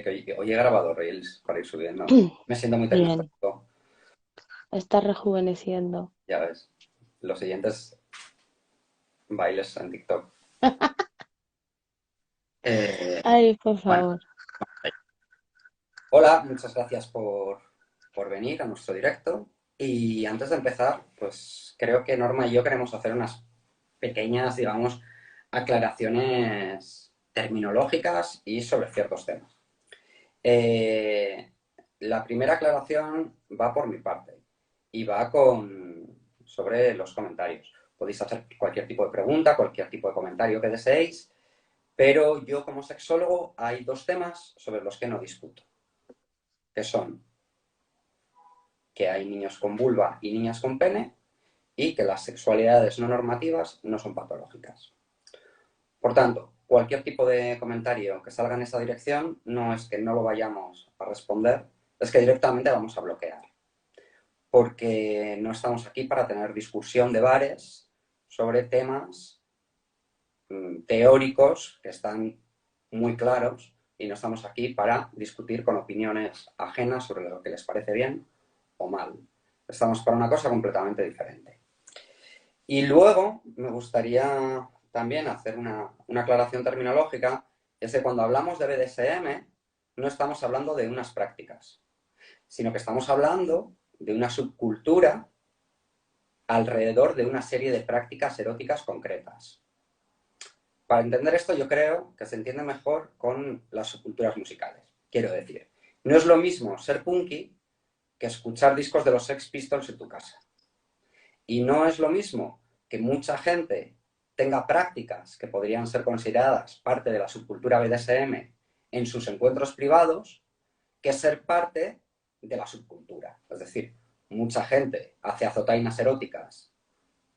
que hoy he grabado Reels para ir subiendo. Me siento muy Bien, tecnológico, está rejuveneciendo. ya ves. Los siguientes bailes en TikTok. Eh, Ay, por bueno, favor. hola, muchas gracias por venir a nuestro directo. Y antes de empezar, pues creo que Norma y yo queremos hacer unas pequeñas, digamos, aclaraciones terminológicas y sobre ciertos temas. Eh, la primera aclaración va por mi parte y va sobre los comentarios. Podéis hacer cualquier tipo de pregunta, cualquier tipo de comentario que deseéis, pero yo como sexólogo hay dos temas sobre los que no discuto, que son que hay niños con vulva y niñas con pene y que las sexualidades no normativas no son patológicas. Por tanto, cualquier tipo de comentario que salga en esa dirección no es que no lo vayamos a responder, es que directamente vamos a bloquear. Porque no estamos aquí para tener discusión de bares sobre temas teóricos que están muy claros y no estamos aquí para discutir con opiniones ajenas sobre lo que les parece bien o mal. Estamos para una cosa completamente diferente. Y luego me gustaría también hacer una aclaración terminológica, es que cuando hablamos de BDSM no estamos hablando de unas prácticas, sino que estamos hablando de una subcultura alrededor de una serie de prácticas eróticas concretas. Para entender esto yo creo que se entiende mejor con las subculturas musicales. Quiero decir, no es lo mismo ser punky que escuchar discos de los Sex Pistols en tu casa. Y no es lo mismo que mucha gente tenga prácticas que podrían ser consideradas parte de la subcultura BDSM en sus encuentros privados que ser parte de la subcultura. Es decir, mucha gente hace azotainas eróticas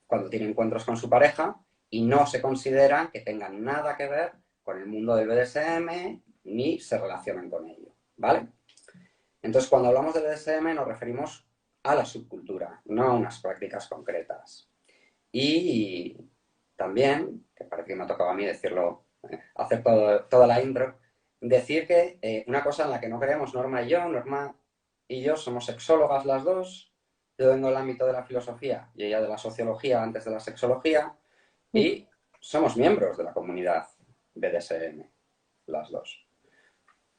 cuando tiene encuentros con su pareja y no se consideran que tengan nada que ver con el mundo del BDSM ni se relacionan con ello, ¿vale? Entonces, cuando hablamos de BDSM nos referimos a la subcultura, no a unas prácticas concretas. Y también, que parece que me ha tocado a mí decirlo, hacer toda la intro, decir que una cosa en la que no creemos Norma y yo somos sexólogas las dos, yo vengo del ámbito de la filosofía y ella de la sociología antes de la sexología, y somos miembros de la comunidad BDSM, las dos.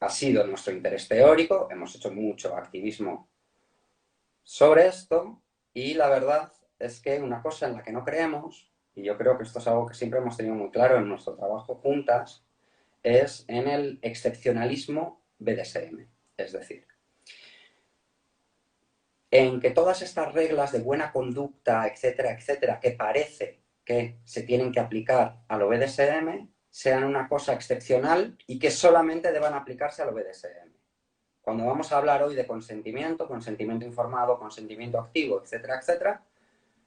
Ha sido nuestro interés teórico, hemos hecho mucho activismo sobre esto y la verdad es que una cosa en la que no creemos, y yo creo que esto es algo que siempre hemos tenido muy claro en nuestro trabajo juntas, es en el excepcionalismo BDSM. Es decir, en que todas estas reglas de buena conducta, etcétera, etcétera, que parece que se tienen que aplicar a lo BDSM, sean una cosa excepcional y que solamente deban aplicarse a lo BDSM. Cuando vamos a hablar hoy de consentimiento, consentimiento informado, consentimiento activo, etcétera, etcétera,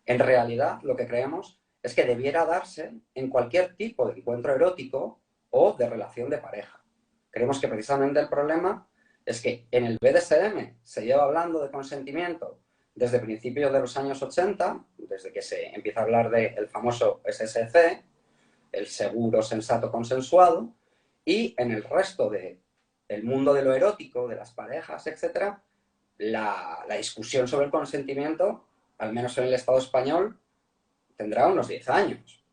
en realidad lo que creemos es que debiera darse en cualquier tipo de encuentro erótico o de relación de pareja. Creemos que precisamente el problema es que en el BDSM se lleva hablando de consentimiento desde principios de los años 80, desde que se empieza a hablar del famoso SSC, el seguro, sensato, consensuado, y en el resto del mundo de lo erótico, de las parejas, etcétera, la discusión sobre el consentimiento, al menos en el Estado español, tendrá unos 10 años.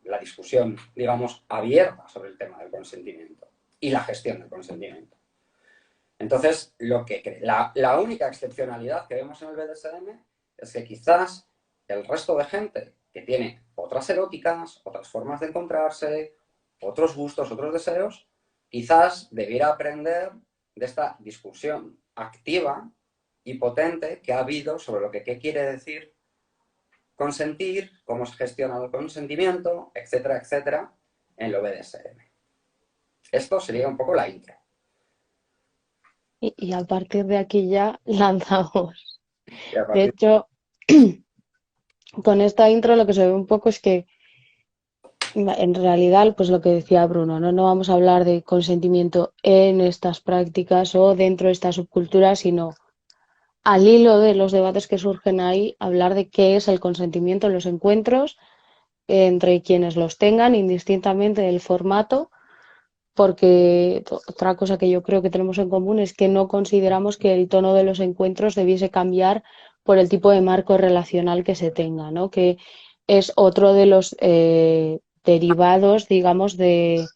La discusión, digamos, abierta sobre el tema del consentimiento y la gestión del consentimiento. Entonces, la única excepcionalidad que vemos en el BDSM es que quizás el resto de gente que tiene otras eróticas, otras formas de encontrarse, otros gustos, otros deseos, quizás debiera aprender de esta discusión activa y potente que ha habido sobre lo que qué quiere decir consentir, cómo se gestiona el consentimiento, etcétera, etcétera, en lo BDSM. Esto sería un poco la intro. Y a partir de aquí ya lanzamos. Y a De partir hecho, con esta intro lo que se ve un poco es que en realidad, pues lo que decía Bruno, ¿no? No vamos a hablar de consentimiento en estas prácticas o dentro de esta subcultura, sino al hilo de los debates que surgen ahí, hablar de qué es el consentimiento en los encuentros entre quienes los tengan, indistintamente del formato, porque otra cosa que yo creo que tenemos en común es que no consideramos que el tono de los encuentros debiese cambiar por el tipo de marco relacional que se tenga, ¿no? Que es otro de los derivados, digamos, de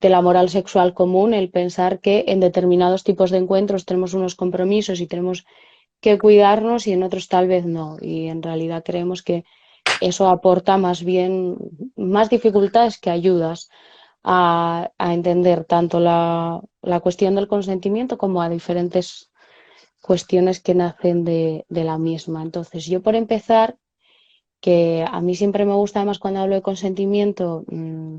la moral sexual común, el pensar que en determinados tipos de encuentros tenemos unos compromisos y tenemos que cuidarnos y en otros tal vez no. Y en realidad creemos que eso aporta más bien más dificultades que ayudas a entender tanto la cuestión del consentimiento como a diferentes cuestiones que nacen de la misma. Entonces, yo por empezar, que a mí siempre me gusta además cuando hablo de consentimiento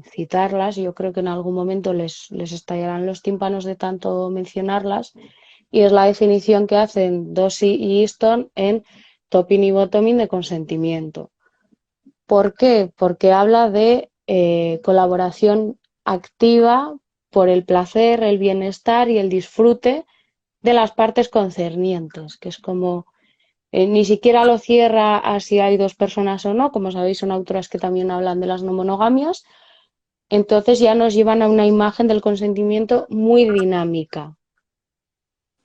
citarlas, yo creo que en algún momento les estallarán los tímpanos de tanto mencionarlas, y es la definición que hacen Dossi y Easton en Topping y Bottoming de consentimiento. ¿Por qué? Porque habla de colaboración activa por el placer, el bienestar y el disfrute de las partes concernientes, que es como ni siquiera lo cierra a si hay dos personas o no, como sabéis son autoras que también hablan de las no monogamias, entonces ya nos llevan a una imagen del consentimiento muy dinámica.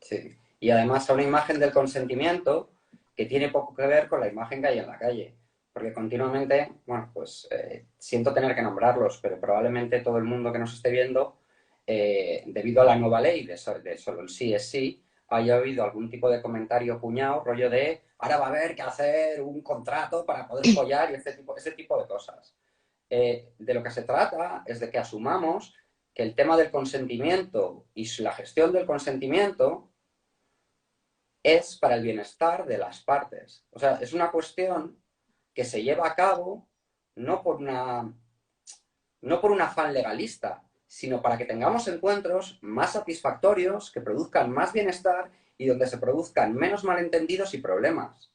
Sí. Y además a una imagen del consentimiento que tiene poco que ver con la imagen que hay en la calle. Porque continuamente, bueno, pues siento tener que nombrarlos, pero probablemente todo el mundo que nos esté viendo, debido a la nueva ley de solo el sí es sí, haya oído algún tipo de comentario cuñado, rollo de ahora va a haber que hacer un contrato para poder follar y ese tipo de cosas. De lo que se trata es de que asumamos que el tema del consentimiento y la gestión del consentimiento es para el bienestar de las partes. O sea, es una cuestión que se lleva a cabo no por no por un afán legalista, sino para que tengamos encuentros más satisfactorios, que produzcan más bienestar y donde se produzcan menos malentendidos y problemas.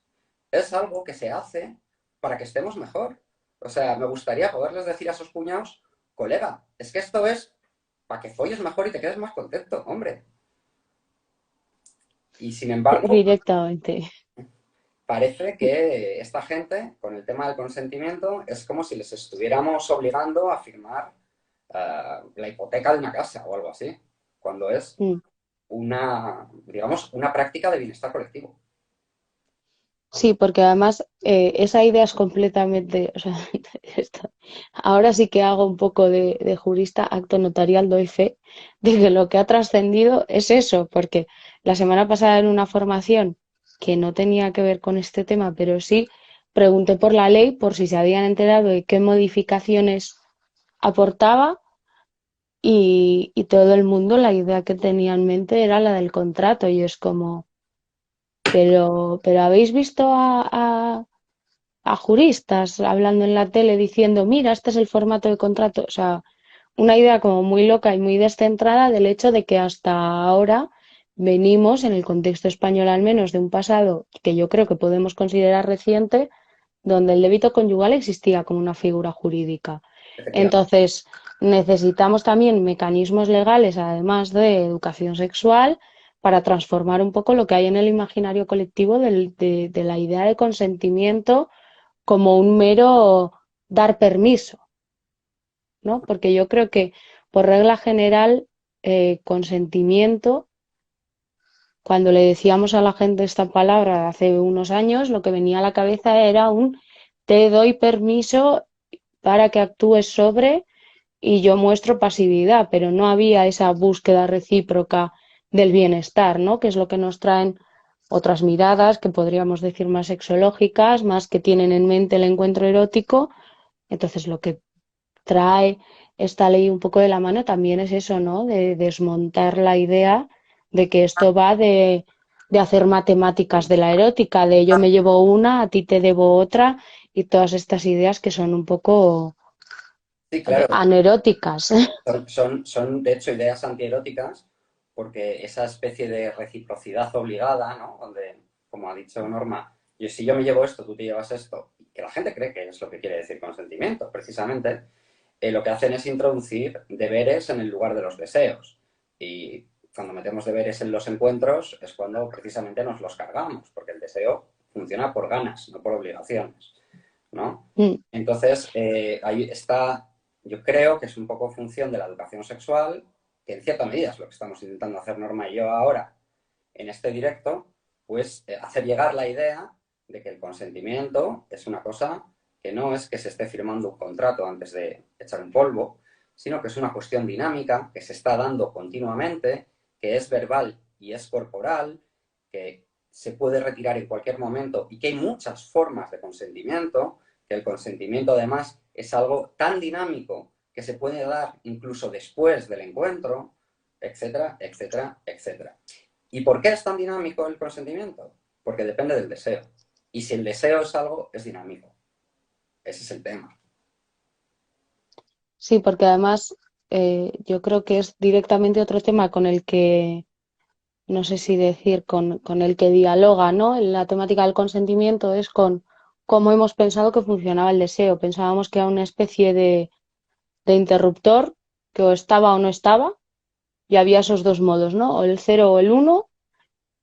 Es algo que se hace para que estemos mejor. O sea, me gustaría poderles decir a esos cuñados, colega, es que esto es para que folles mejor y te quedes más contento, hombre. Y sin embargo, Directamente. parece que esta gente, con el tema del consentimiento, es como si les estuviéramos obligando a firmar la hipoteca de una casa o algo así, cuando es Mm. digamos, una práctica de bienestar colectivo. Sí, porque además esa idea es completamente, o sea, ahora sí que hago un poco de jurista, acto notarial, doy fe de que lo que ha trascendido es eso, porque la semana pasada en una formación que no tenía que ver con este tema, pero sí pregunté por la ley, por si se habían enterado de qué modificaciones aportaba, y todo el mundo la idea que tenía en mente era la del contrato, y es como, pero ¿habéis visto a juristas hablando en la tele diciendo, mira, este es el formato de contrato? O sea, una idea como muy loca y muy descentrada del hecho de que hasta ahora venimos, en el contexto español al menos, de un pasado que yo creo que podemos considerar reciente, donde el débito conyugal existía como una figura jurídica. Efectivamente. Entonces, necesitamos también mecanismos legales, además de educación sexual, para transformar un poco lo que hay en el imaginario colectivo de la idea de consentimiento como un mero dar permiso, ¿no? Porque yo creo que, por regla general, consentimiento, cuando le decíamos a la gente esta palabra hace unos años, lo que venía a la cabeza era un te doy permiso para que actúes sobre y yo muestro pasividad, pero no había esa búsqueda recíproca del bienestar, ¿no? Que es lo que nos traen otras miradas que podríamos decir más sexológicas, más que tienen en mente el encuentro erótico. Entonces, lo que trae esta ley un poco de la mano también es eso, ¿no? De desmontar la idea de que esto va de hacer matemáticas de la erótica, de yo me llevo una, a ti te debo otra, y todas estas ideas que son un poco Sí, claro, aneróticas. son de hecho ideas antieróticas porque esa especie de reciprocidad obligada, ¿no? Donde, como ha dicho Norma, si yo me llevo esto, tú te llevas esto, que la gente cree que es lo que quiere decir consentimiento, precisamente, lo que hacen es introducir deberes en el lugar de los deseos. Y cuando metemos deberes en los encuentros es cuando precisamente nos los cargamos, porque el deseo funciona por ganas, no por obligaciones, ¿no? Entonces, ahí está, yo creo que es un poco función de la educación sexual que en cierta medida es lo que estamos intentando hacer Norma y yo ahora en este directo, pues hacer llegar la idea de que el consentimiento es una cosa que no es que se esté firmando un contrato antes de echar un polvo, sino que es una cuestión dinámica que se está dando continuamente, que es verbal y es corporal, que se puede retirar en cualquier momento y que hay muchas formas de consentimiento, que el consentimiento además es algo tan dinámico que se puede dar incluso después del encuentro, etcétera, etcétera, etcétera. ¿Y por qué es tan dinámico el consentimiento? Porque depende del deseo. Y si el deseo es algo, es dinámico. Ese es el tema. Sí, porque además yo creo que es directamente otro tema con el que, no sé si decir, con el que dialoga, ¿no? En la temática del consentimiento es con cómo hemos pensado que funcionaba el deseo. Pensábamos que era una especie de interruptor que o estaba o no estaba, y había esos dos modos, ¿no? O el cero o el uno,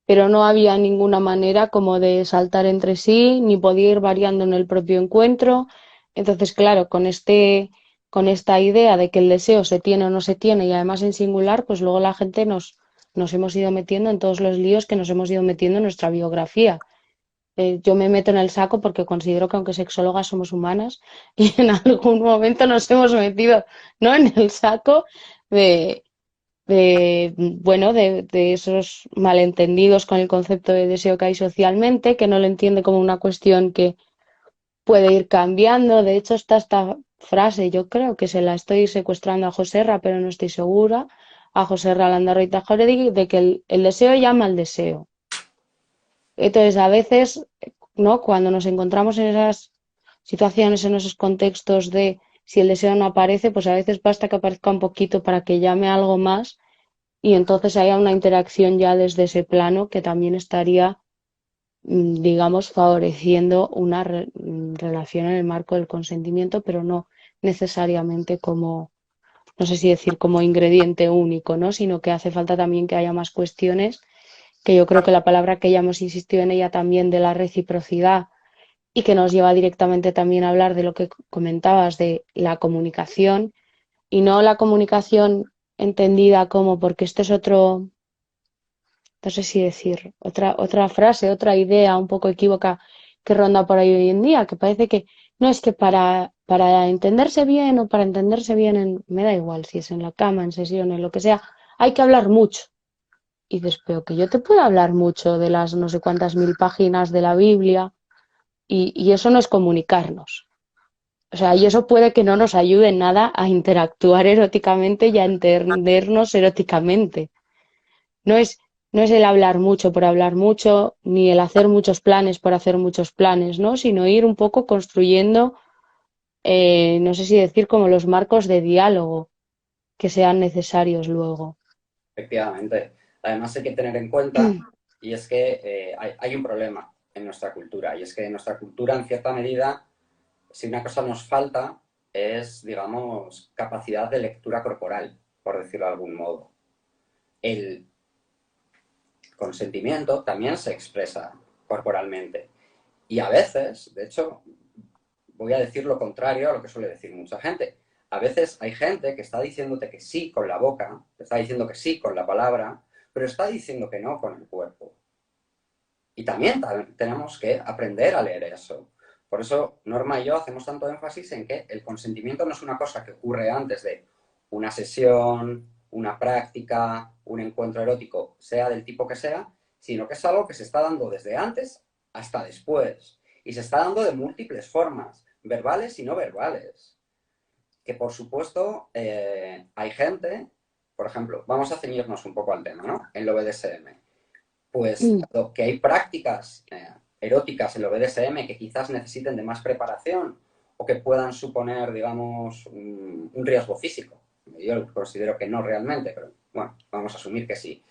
pero no había ninguna manera como de saltar entre sí, ni podía ir variando en el propio encuentro. Entonces, claro, con esta idea de que el deseo se tiene o no se tiene, y además en singular, pues luego la gente nos hemos ido metiendo en todos los líos que nos hemos ido metiendo en nuestra biografía. Yo me meto en el saco porque considero que aunque sexólogas somos humanas y en algún momento nos hemos metido, ¿no?, en el saco de, bueno, de esos malentendidos con el concepto de deseo que hay socialmente, que no lo entiende como una cuestión que puede ir cambiando. De hecho, está esta frase, yo creo que se la estoy secuestrando a Joserra, pero no estoy segura, a Joserra Landarroita Jáuregui, de que el deseo llama al deseo. Entonces, a veces, ¿no?, cuando nos encontramos en esas situaciones, en esos contextos de si el deseo no aparece, pues a veces basta que aparezca un poquito para que llame algo más, y entonces haya una interacción ya desde ese plano que también estaría, digamos, favoreciendo una relación en el marco del consentimiento, pero no necesariamente como, no sé si decir como ingrediente único, ¿no?, sino que hace falta también que haya más cuestiones, que yo creo que la palabra que ya hemos insistido en ella también, de la reciprocidad, y que nos lleva directamente también a hablar de lo que comentabas de la comunicación, y no la comunicación entendida como, porque esto es otro, no sé si decir, otra frase, otra idea un poco equívoca que ronda por ahí hoy en día, que parece que no, es que para entenderse bien, o para entenderse bien me da igual si es en la cama, en sesión, en lo que sea, hay que hablar mucho. Y dices, pero que yo te puedo hablar mucho de las no sé cuántas mil páginas de la Biblia, y eso no es comunicarnos. O sea, y eso puede que no nos ayude en nada a interactuar eróticamente y a entendernos eróticamente. No es, no es el hablar mucho por hablar mucho, ni el hacer muchos planes por hacer muchos planes, ¿no? Sino ir un poco construyendo, no sé si decir, como los marcos de diálogo que sean necesarios luego. Efectivamente. Además hay que tener en cuenta, y es que hay un problema en nuestra cultura, y es que en nuestra cultura, en cierta medida, si una cosa nos falta, es, digamos, capacidad de lectura corporal, por decirlo de algún modo. El consentimiento también se expresa corporalmente. Y a veces, de hecho, voy a decir lo contrario a lo que suele decir mucha gente. A veces hay gente que está diciéndote que sí con la boca, te está diciendo que sí con la palabra, pero está diciendo que no con el cuerpo. Y también tenemos que aprender a leer eso. Por eso Norma y yo hacemos tanto énfasis en que el consentimiento no es una cosa que ocurre antes de una sesión, una práctica, un encuentro erótico, sea del tipo que sea, sino que es algo que se está dando desde antes hasta después. Y se está dando de múltiples formas, verbales y no verbales. Que por supuesto hay gente, por ejemplo, vamos a ceñirnos un poco al tema, ¿no? En lo BDSM. Pues dado que hay prácticas eróticas en lo BDSM que quizás necesiten de más preparación o que puedan suponer, digamos, un riesgo físico. Yo considero que no realmente, pero bueno, vamos a asumir que sí.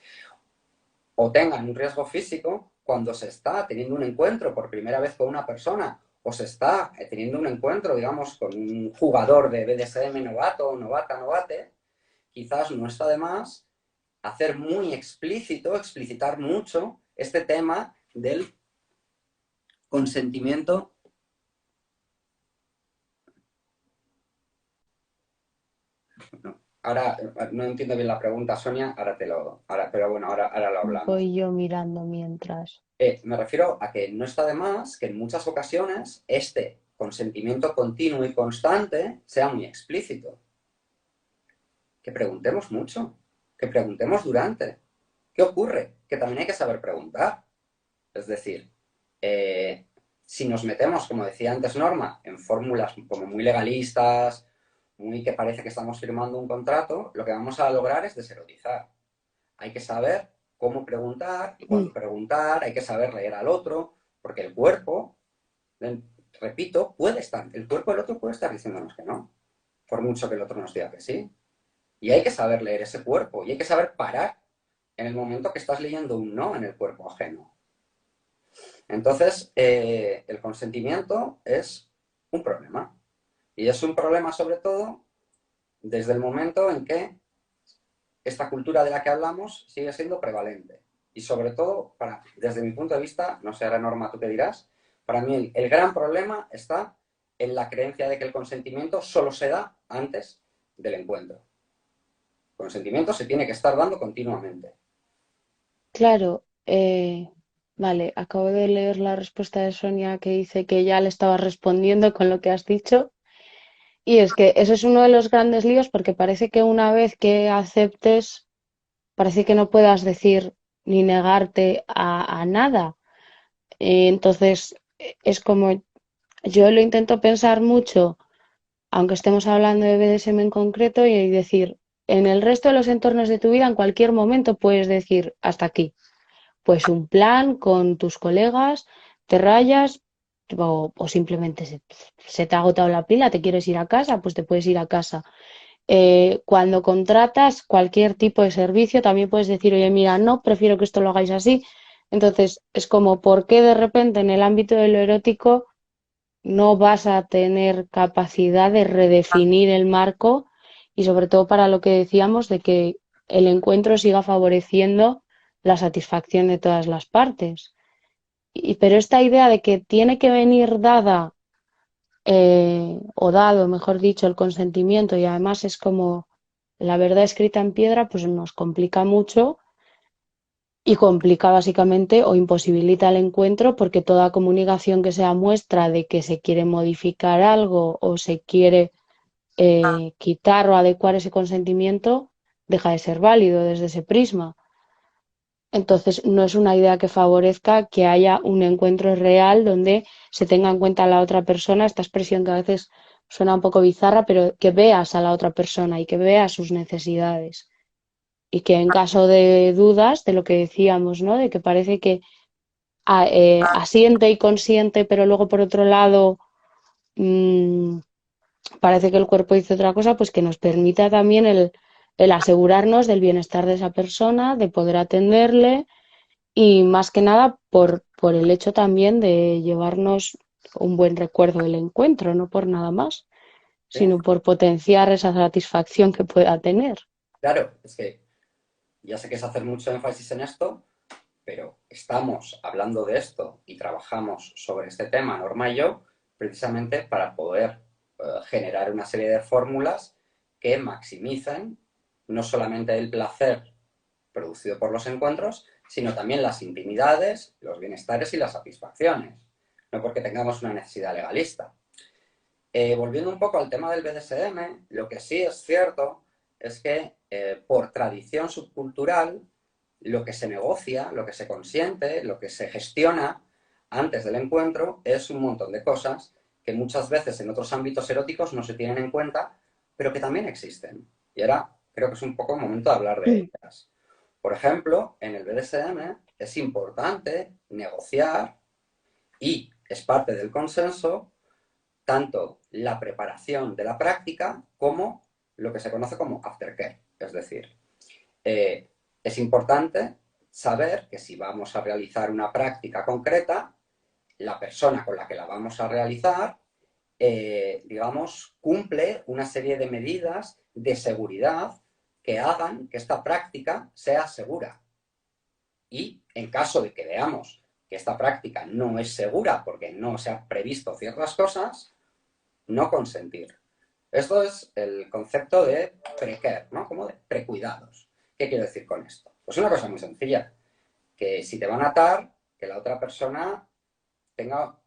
O tengan un riesgo físico cuando se está teniendo un encuentro por primera vez con una persona, o se está teniendo un encuentro, digamos, con un jugador de BDSM novato, novata, novate, quizás no está de más hacer muy explícito, explicitar mucho este tema del consentimiento. No. ahora no entiendo bien la pregunta, Sonia, pero bueno, ahora lo hablamos. Voy yo mirando mientras. Me refiero a que no está de más que en muchas ocasiones este consentimiento continuo y constante sea muy explícito. Que preguntemos mucho, que preguntemos durante. ¿Qué ocurre? Que también hay que saber preguntar. Es decir, si nos metemos, como decía antes Norma, en fórmulas como muy legalistas, muy que parece que estamos firmando un contrato, lo que vamos a lograr es deserotizar. Hay que saber cómo preguntar y cuándo preguntar, hay que saber leer al otro, porque el cuerpo, repito, el cuerpo del otro puede estar diciéndonos que no, por mucho que el otro nos diga que sí. Y hay que saber leer ese cuerpo y hay que saber parar en el momento que estás leyendo un no en el cuerpo ajeno. Entonces, el consentimiento es un problema. Y es un problema sobre todo desde el momento en que esta cultura de la que hablamos sigue siendo prevalente. Y sobre todo, desde mi punto de vista, no sé, ahora Norma, tú qué dirás, para mí el gran problema está en la creencia de que el consentimiento solo se da antes del encuentro. El consentimiento se tiene que estar dando continuamente. Claro, vale, acabo de leer la respuesta de Sonia que dice que ya le estaba respondiendo con lo que has dicho. Y es que eso es uno de los grandes líos porque parece que una vez que aceptes, parece que no puedas decir ni negarte a nada. Entonces, es como yo lo intento pensar mucho, aunque estemos hablando de BDSM en concreto, y decir, en el resto de los entornos de tu vida, en cualquier momento puedes decir hasta aquí. Pues un plan con tus colegas, te rayas o simplemente se te ha agotado la pila, te quieres ir a casa, pues te puedes ir a casa. Cuando contratas cualquier tipo de servicio, también puedes decir, oye, mira, no, prefiero que esto lo hagáis así. Entonces, es como, ¿por qué de repente en el ámbito de lo erótico no vas a tener capacidad de redefinir el marco y sobre todo para lo que decíamos de que el encuentro siga favoreciendo la satisfacción de todas las partes? Pero esta idea de que tiene que venir dada o dado, mejor dicho, el consentimiento y además es como la verdad escrita en piedra, pues nos complica mucho y complica básicamente o imposibilita el encuentro porque toda comunicación que sea muestra de que se quiere modificar algo o se quiere quitar o adecuar ese consentimiento deja de ser válido desde ese prisma. Entonces, no es una idea que favorezca que haya un encuentro real donde se tenga en cuenta a la otra persona, esta expresión que a veces suena un poco bizarra, pero que veas a la otra persona y que veas sus necesidades. Y que en caso de dudas, de lo que decíamos, ¿no? De que parece que asiente y consiente, pero luego por otro lado mmm, parece que el cuerpo dice otra cosa, pues que nos permita también el asegurarnos del bienestar de esa persona, de poder atenderle y más que nada por el hecho también de llevarnos un buen recuerdo del encuentro, no por nada más, ¿Sí? sino por potenciar esa satisfacción que pueda tener. Claro, es que ya sé que es hacer mucho énfasis en esto, pero estamos hablando de esto y trabajamos sobre este tema, Norma y yo, precisamente para poder generar una serie de fórmulas que maximicen no solamente el placer producido por los encuentros, sino también las intimidades, los bienestares y las satisfacciones, no porque tengamos una necesidad legalista. Volviendo un poco al tema del BDSM, lo que sí es cierto es que por tradición subcultural, lo que se negocia, lo que se consiente, lo que se gestiona antes del encuentro es un montón de cosas que muchas veces en otros ámbitos eróticos no se tienen en cuenta, pero que también existen. Y ahora creo que es un poco el momento de hablar de ellas. Por ejemplo, en el BDSM es importante negociar y es parte del consenso tanto la preparación de la práctica como lo que se conoce como aftercare. Es decir, eh, es importante saber que si vamos a realizar una práctica concreta, la persona con la que la vamos a realizar, digamos, cumple una serie de medidas de seguridad que hagan que esta práctica sea segura. Y en caso de que veamos que esta práctica no es segura porque no se han previsto ciertas cosas, no consentir. Esto es el concepto de precare, ¿no? Como de precuidados. ¿Qué quiero decir con esto? Pues una cosa muy sencilla, que si te van a atar, que la otra persona tenga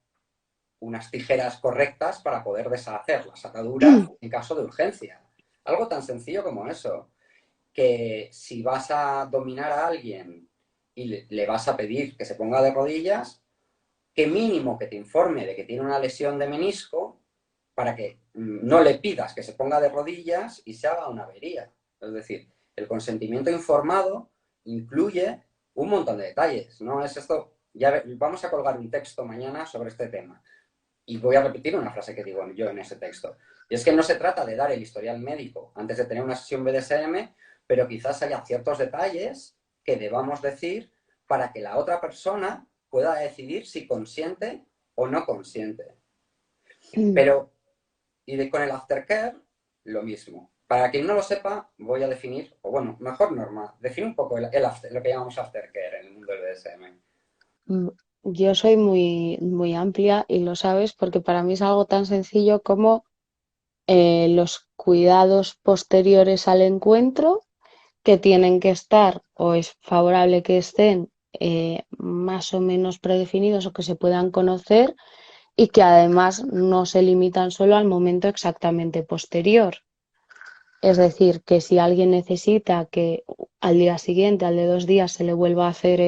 unas tijeras correctas para poder deshacer las ataduras en caso de urgencia. Algo tan sencillo como eso, que si vas a dominar a alguien y le vas a pedir que se ponga de rodillas, que mínimo que te informe de que tiene una lesión de menisco para que no le pidas que se ponga de rodillas y se haga una avería. Es decir, el consentimiento informado incluye un montón de detalles. No es esto. Ya vamos a colgar un texto mañana sobre este tema. Y voy a repetir una frase que digo yo en ese texto. Y es que no se trata de dar el historial médico antes de tener una sesión BDSM, pero quizás haya ciertos detalles que debamos decir para que la otra persona pueda decidir si consiente o no consiente. Pero, con el aftercare, lo mismo. Para quien no lo sepa, voy a definir, o bueno, mejor Norma, define un poco lo que llamamos aftercare en el mundo del BDSM. Yo soy muy amplia y lo sabes porque para mí es algo tan sencillo como los cuidados posteriores al encuentro que tienen que estar o es favorable que estén más o menos predefinidos o que se puedan conocer y que además no se limitan solo al momento exactamente posterior. Es decir, que si alguien necesita que al día siguiente, al de 2 días, se le vuelva a hacer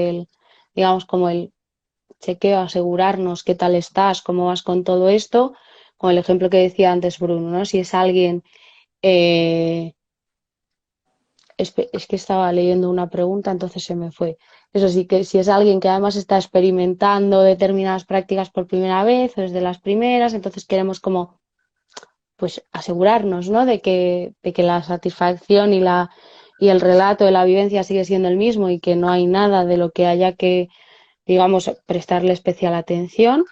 digamos, como el chequeo, asegurarnos qué tal estás, cómo vas con todo esto, con el ejemplo que decía antes Bruno, ¿no? Si es alguien, eh, es que estaba leyendo una pregunta, entonces se me fue. Eso sí, que si es alguien que además está experimentando determinadas prácticas por primera vez o es de las primeras, entonces queremos como pues asegurarnos, ¿no? De que la satisfacción y el relato de la vivencia sigue siendo el mismo y que no hay nada de lo que haya que, digamos, prestarle especial atención,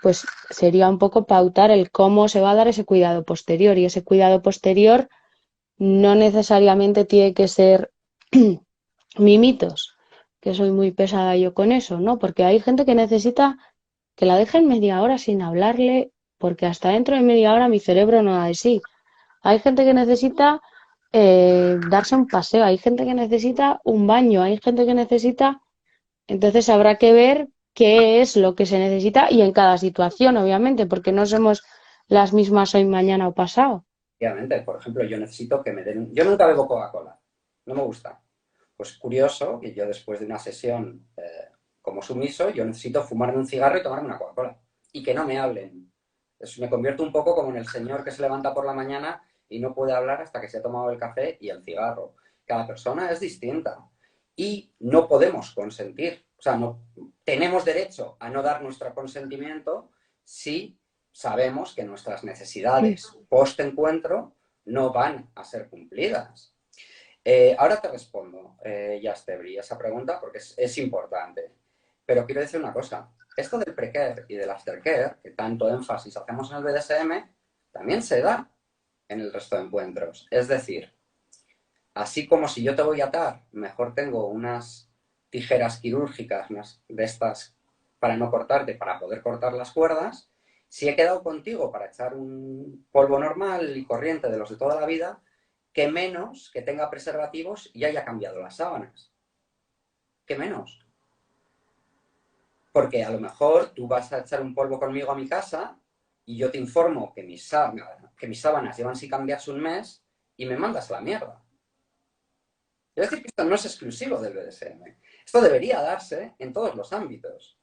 pues sería un poco pautar el cómo se va a dar ese cuidado posterior. Y ese cuidado posterior no necesariamente tiene que ser mimitos, que soy muy pesada yo con eso, ¿no? Porque hay gente que necesita que la dejen media hora sin hablarle, porque hasta dentro de media hora mi cerebro no da de sí. Hay gente que necesita darse un paseo, hay gente que necesita un baño, hay gente que necesita. Entonces habrá que ver qué es lo que se necesita y en cada situación, obviamente, porque no somos las mismas hoy, mañana o pasado. Obviamente, por ejemplo, yo necesito que me den. Yo nunca bebo Coca-Cola, no me gusta. Pues curioso que yo después de una sesión como sumiso, yo necesito fumarme un cigarro y tomarme una Coca-Cola. Y que no me hablen. Me convierto un poco como en el señor que se levanta por la mañana y no puede hablar hasta que se ha tomado el café y el cigarro. Cada persona es distinta. Y no podemos consentir. O sea, no tenemos derecho a no dar nuestro consentimiento si sabemos que nuestras necesidades post-encuentro no van a ser cumplidas. Ahora te respondo, Yastebri, esa pregunta porque es importante. Pero quiero decir una cosa. Esto del precare y del aftercare, que tanto énfasis hacemos en el BDSM, también se da en el resto de encuentros. Es decir, así como si yo te voy a atar, mejor tengo unas tijeras quirúrgicas de estas para no cortarte, para poder cortar las cuerdas. Si he quedado contigo para echar un polvo normal y corriente de los de toda la vida, que menos que tenga preservativos y haya cambiado las sábanas. Que menos. Porque a lo mejor tú vas a echar un polvo conmigo a mi casa y yo te informo que mis sábanas llevan sin cambiarse un mes y me mandas a la mierda. Es decir, que esto no es exclusivo del BDSM. Esto debería darse en todos los ámbitos.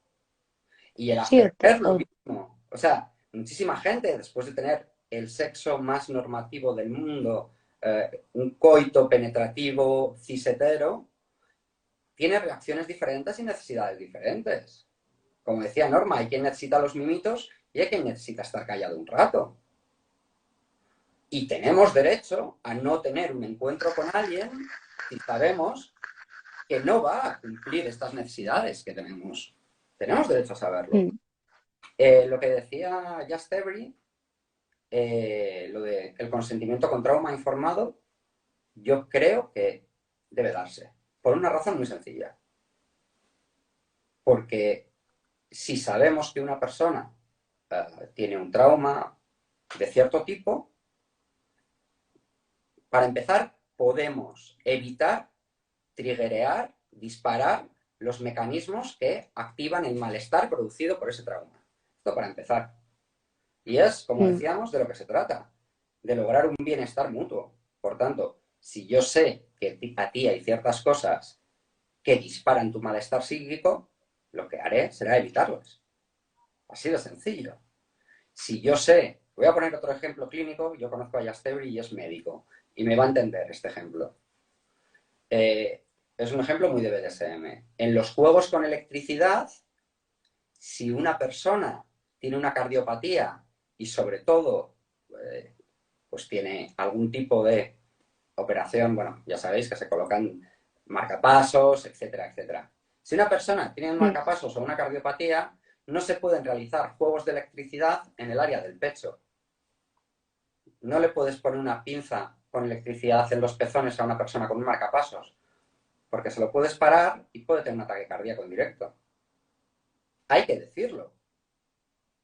Y el Sí, aftercare lo mismo. O sea, muchísima gente, después de tener el sexo más normativo del mundo, un coito penetrativo cisetero, tiene reacciones diferentes y necesidades diferentes. Como decía Norma, hay quien necesita los mimitos y hay quien necesita estar callado un rato. Y tenemos derecho a no tener un encuentro con alguien si sabemos que no va a cumplir estas necesidades que tenemos. Tenemos derecho a saberlo. Lo que decía Just Every, lo de el consentimiento con trauma informado, yo creo que debe darse. Por una razón muy sencilla. Porque si sabemos que una persona tiene un trauma de cierto tipo, Para empezar, podemos evitar triggerear, disparar los mecanismos que activan el malestar producido por ese trauma. Esto para empezar. Y es, como decíamos, de lo que se trata, de lograr un bienestar mutuo. Por tanto, si yo sé que a ti hay ciertas cosas que disparan tu malestar psíquico, lo que haré será evitarlas. Así de sencillo. Si yo sé, voy a poner otro ejemplo clínico, yo conozco a Yastebri y es médico, y me va a entender este ejemplo. Es un ejemplo muy de BDSM. En los juegos con electricidad, si una persona tiene una cardiopatía y sobre todo pues tiene algún tipo de operación, bueno, ya sabéis que se colocan marcapasos, etcétera, etcétera. Si una persona tiene un marcapasos o una cardiopatía, no se pueden realizar juegos de electricidad en el área del pecho. No le puedes poner una pinza con electricidad en los pezones a una persona con un marcapasos, porque se lo puedes parar y puede tener un ataque cardíaco en directo. Hay que decirlo.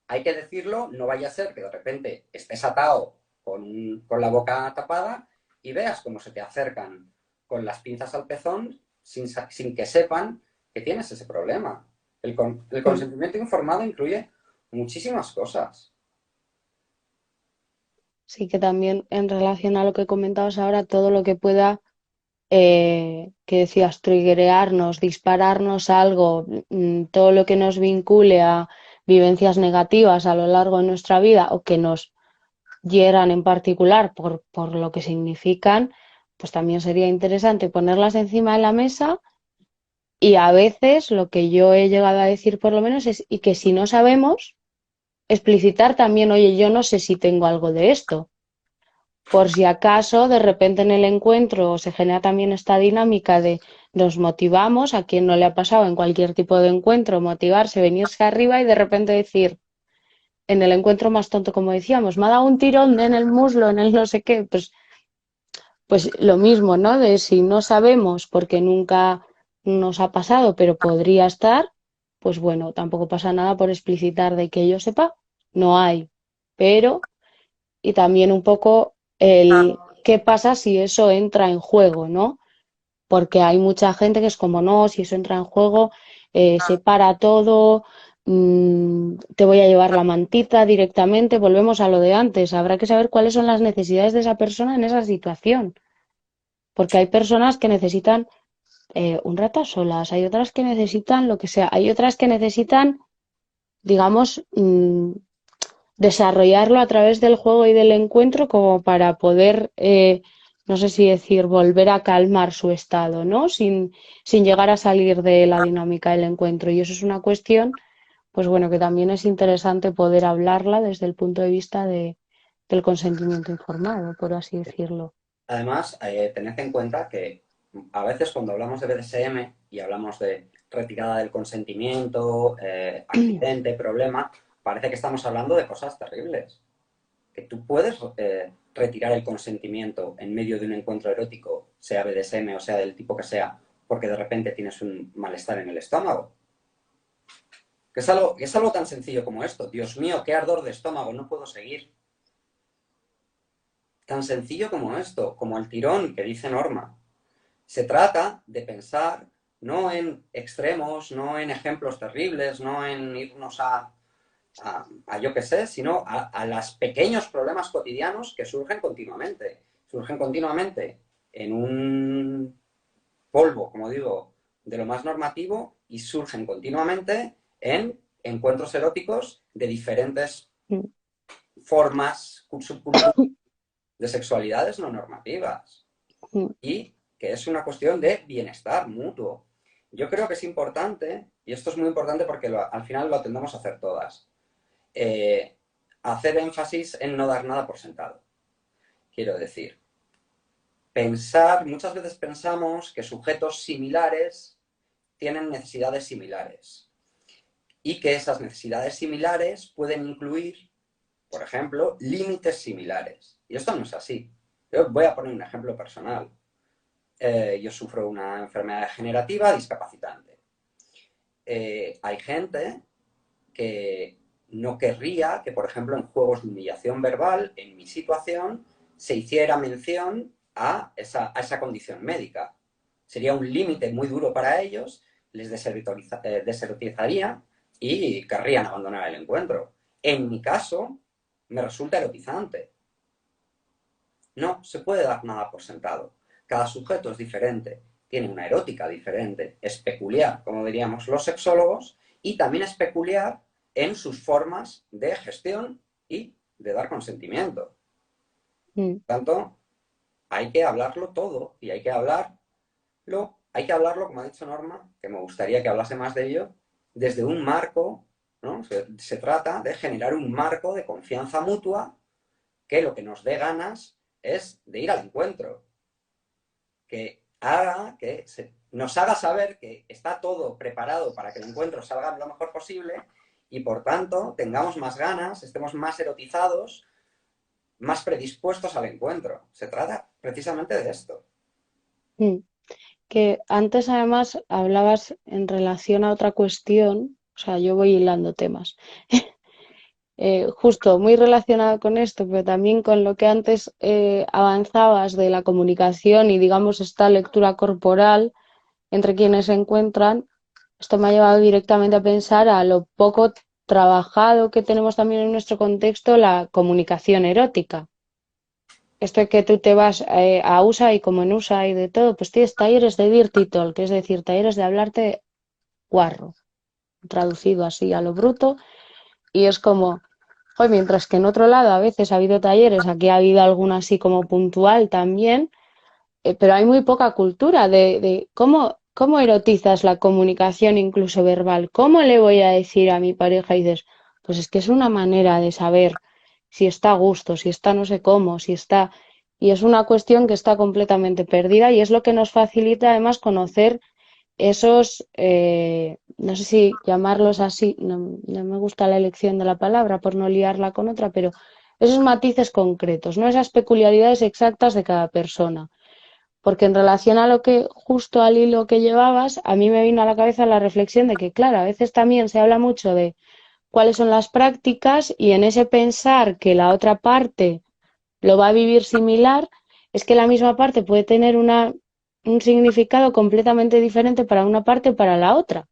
Hay que decirlo, no vaya a ser que de repente estés atado con la boca tapada y veas cómo se te acercan con las pinzas al pezón sin que sepan que tienes ese problema. El consentimiento informado incluye muchísimas cosas. Sí, que también en relación a lo que comentabas ahora, todo lo que pueda, que decías, triggerearnos, dispararnos algo, todo lo que nos vincule a vivencias negativas a lo largo de nuestra vida o que nos hieran en particular por lo que significan, pues también sería interesante ponerlas encima de la mesa y a veces lo que yo he llegado a decir por lo menos es, y que si no sabemos, explicitar también, oye, yo no sé si tengo algo de esto por si acaso de repente en el encuentro se genera también esta dinámica de nos motivamos, a quien no le ha pasado en cualquier tipo de encuentro, motivarse, venirse arriba y de repente decir, en el encuentro más tonto, como decíamos, me ha dado un tirón en el muslo, en el no sé qué, pues lo mismo, ¿no? De si no sabemos porque nunca nos ha pasado, pero podría estar, pues bueno, tampoco pasa nada por explicitar de que yo sepa, no hay, pero y también un poco el qué pasa si eso entra en juego, ¿no? Porque hay mucha gente que es como, no, si eso entra en juego, se para todo, te voy a llevar la mantita directamente, volvemos a lo de antes, habrá que saber cuáles son las necesidades de esa persona en esa situación, porque hay personas que necesitan un rato a solas, hay otras que necesitan lo que sea, hay otras que necesitan, digamos, desarrollarlo a través del juego y del encuentro como para poder, no sé si decir, volver a calmar su estado, ¿no? Sin llegar a salir de la dinámica del encuentro. Y eso es una cuestión, pues bueno, que también es interesante poder hablarla desde el punto de vista del consentimiento informado, por así decirlo. Además, tened en cuenta que a veces cuando hablamos de BDSM y hablamos de retirada del consentimiento, accidente, problema, parece que estamos hablando de cosas terribles. Que tú puedes retirar el consentimiento en medio de un encuentro erótico, sea BDSM o sea del tipo que sea, porque de repente tienes un malestar en el estómago. Que es algo tan sencillo como esto. Dios mío, qué ardor de estómago, no puedo seguir. Tan sencillo como esto, como el tirón que dice Norma. Se trata de pensar no en extremos, no en ejemplos terribles, no en irnos a yo qué sé, sino a los pequeños problemas cotidianos que surgen continuamente. Surgen continuamente en un polvo, como digo, de lo más normativo y surgen continuamente en encuentros eróticos de diferentes formas, subculturas de sexualidades no normativas. Y que es una cuestión de bienestar mutuo. Yo creo que es importante, y esto es muy importante porque al final lo tendemos a hacer todas, hacer énfasis en no dar nada por sentado. Quiero decir, muchas veces pensamos que sujetos similares tienen necesidades similares y que esas necesidades similares pueden incluir, por ejemplo, límites similares. Y esto no es así. Yo voy a poner un ejemplo personal. Yo sufro una enfermedad degenerativa discapacitante. Hay gente que no querría que, por ejemplo, en juegos de humillación verbal, en mi situación, se hiciera mención a esa condición médica. Sería un límite muy duro para ellos, les deserotizaría y querrían abandonar el encuentro. En mi caso, me resulta erotizante. No se puede dar nada por sentado. Cada sujeto es diferente, tiene una erótica diferente, es peculiar, como diríamos los sexólogos, y también es peculiar en sus formas de gestión y de dar consentimiento. Mm. Por tanto, hay que hablarlo todo y hay que hablarlo, como ha dicho Norma, que me gustaría que hablase más de ello, desde un marco, ¿no? Se trata de generar un marco de confianza mutua que lo que nos dé ganas es de ir al encuentro, que nos haga saber que está todo preparado para que el encuentro salga lo mejor posible y por tanto tengamos más ganas, estemos más erotizados, más predispuestos al encuentro. Se trata precisamente de esto. Mm. Que antes además hablabas en relación a otra cuestión, o sea, yo voy hilando temas, justo muy relacionado con esto, pero también con lo que antes avanzabas de la comunicación y digamos esta lectura corporal entre quienes se encuentran. Esto me ha llevado directamente a pensar a lo poco trabajado que tenemos también en nuestro contexto la comunicación erótica. Esto de que tú te vas a USA y como en USA hay de todo, pues tienes talleres de dirty talk, es decir, talleres de hablarte guarro, traducido así a lo bruto, y es como, joder, mientras que en otro lado a veces ha habido talleres, aquí ha habido alguna así como puntual también, pero hay muy poca cultura de cómo erotizas la comunicación incluso verbal. ¿Cómo le voy a decir a mi pareja? Y dices, pues es que es una manera de saber si está a gusto, si está no sé cómo, si está... Y es una cuestión que está completamente perdida y es lo que nos facilita además conocer esos, no sé si llamarlos así, no me gusta la elección de la palabra por no liarla con otra, pero esos matices concretos, no esas peculiaridades exactas de cada persona. Porque en relación a lo que, justo al hilo que llevabas, a mí me vino a la cabeza la reflexión de que, claro, a veces también se habla mucho de cuáles son las prácticas y en ese pensar que la otra parte lo va a vivir similar, es que la misma parte puede tener un significado completamente diferente para una parte o para la otra.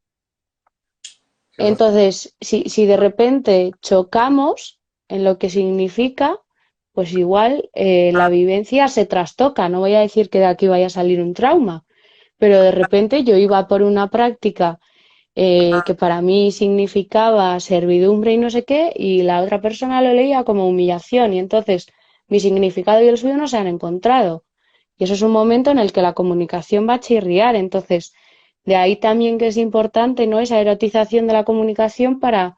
Entonces, si de repente chocamos en lo que significa, pues igual la vivencia se trastoca. No voy a decir que de aquí vaya a salir un trauma, pero de repente yo iba por una práctica que para mí significaba servidumbre y no sé qué, y la otra persona lo leía como humillación, y entonces mi significado y el suyo no se han encontrado. Y eso es un momento en el que la comunicación va a chirriar. Entonces, de ahí también que es importante, ¿no? Esa erotización de la comunicación para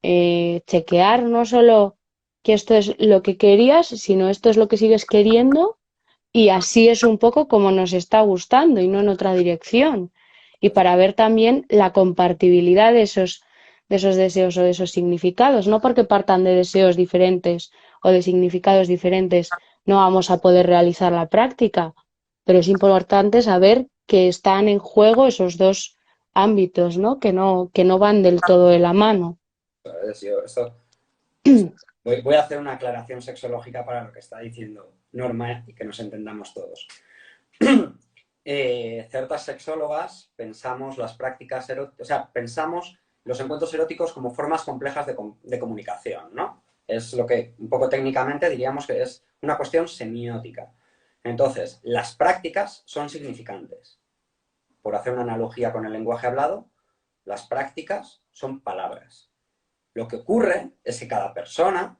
chequear no solo que esto es lo que querías, sino esto es lo que sigues queriendo y así es un poco como nos está gustando y no en otra dirección. Y para ver también la compartibilidad de esos deseos o de esos significados, no porque partan de deseos diferentes o de significados diferentes no vamos a poder realizar la práctica, pero es importante saber que están en juego esos dos ámbitos, ¿no? Que no van del todo de la mano. Voy a hacer una aclaración sexológica para lo que está diciendo Norma y que nos entendamos todos. Ciertas sexólogas pensamos las prácticas eróticas, o sea, pensamos los encuentros eróticos como formas complejas de comunicación, ¿no? Es lo que un poco técnicamente diríamos que es una cuestión semiótica. Entonces, las prácticas son significantes. Por hacer una analogía con el lenguaje hablado, las prácticas son palabras. Lo que ocurre es que cada persona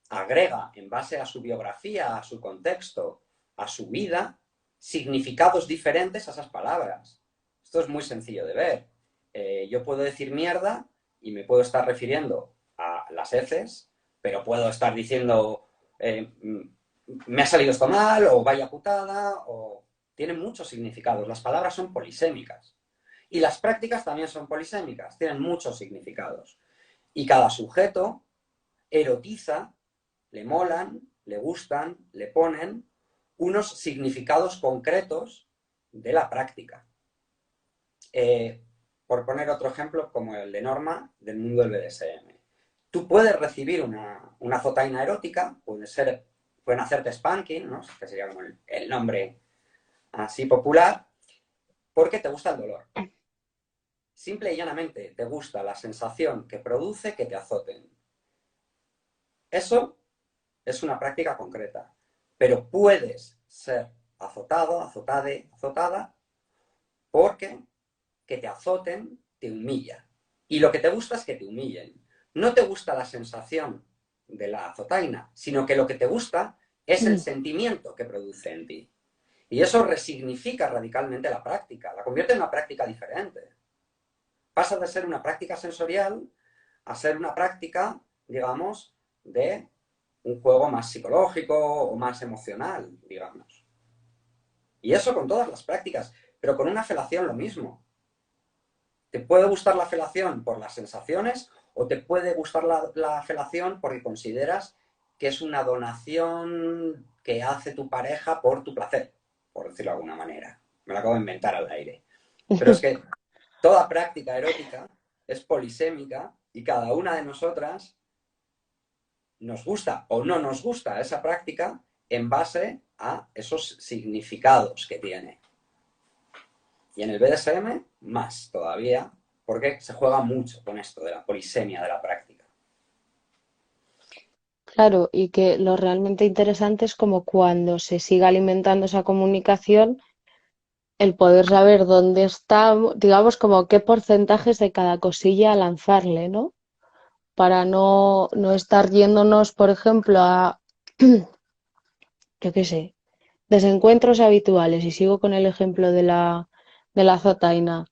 agrega en base a su biografía, a su contexto, a su vida, significados diferentes a esas palabras. Esto es muy sencillo de ver. Yo puedo decir mierda y me puedo estar refiriendo a las heces, pero puedo estar diciendo me ha salido esto mal, o vaya putada, o... Tienen muchos significados. Las palabras son polisémicas. Y las prácticas también son polisémicas, tienen muchos significados. Y cada sujeto erotiza, le molan, le gustan, le ponen unos significados concretos de la práctica. Por poner otro ejemplo, como el de Norma, del mundo del BDSM. Tú puedes recibir una zotaina erótica, pueden hacerte spanking, ¿no? Que sería como el nombre así popular, porque te gusta el dolor. Simple y llanamente te gusta la sensación que produce que te azoten. Eso es una práctica concreta, pero puedes ser azotado, azotade, azotada, porque que te azoten te humilla. Y lo que te gusta es que te humillen. No te gusta la sensación de la azotaina, sino que lo que te gusta es el sentimiento que produce en ti. Y eso resignifica radicalmente la práctica, la convierte en una práctica diferente. Pasa de ser una práctica sensorial a ser una práctica, digamos, de un juego más psicológico o más emocional, digamos. Y eso con todas las prácticas, pero con una felación lo mismo. Te puede gustar la felación por las sensaciones o te puede gustar la felación porque consideras que es una donación que hace tu pareja por tu placer, por decirlo de alguna manera. Me lo acabo de inventar al aire. Pero es que toda práctica erótica es polisémica y cada una de nosotras nos gusta o no nos gusta esa práctica en base a esos significados que tiene. Y en el BDSM, más todavía, porque se juega mucho con esto de la polisemia de la práctica. Claro, y que lo realmente interesante es como cuando se siga alimentando esa comunicación, el poder saber dónde está, digamos, como qué porcentajes de cada cosilla lanzarle, ¿no? Para no estar yéndonos, por ejemplo, a, yo qué sé, desencuentros habituales, y sigo con el ejemplo de la azotaina.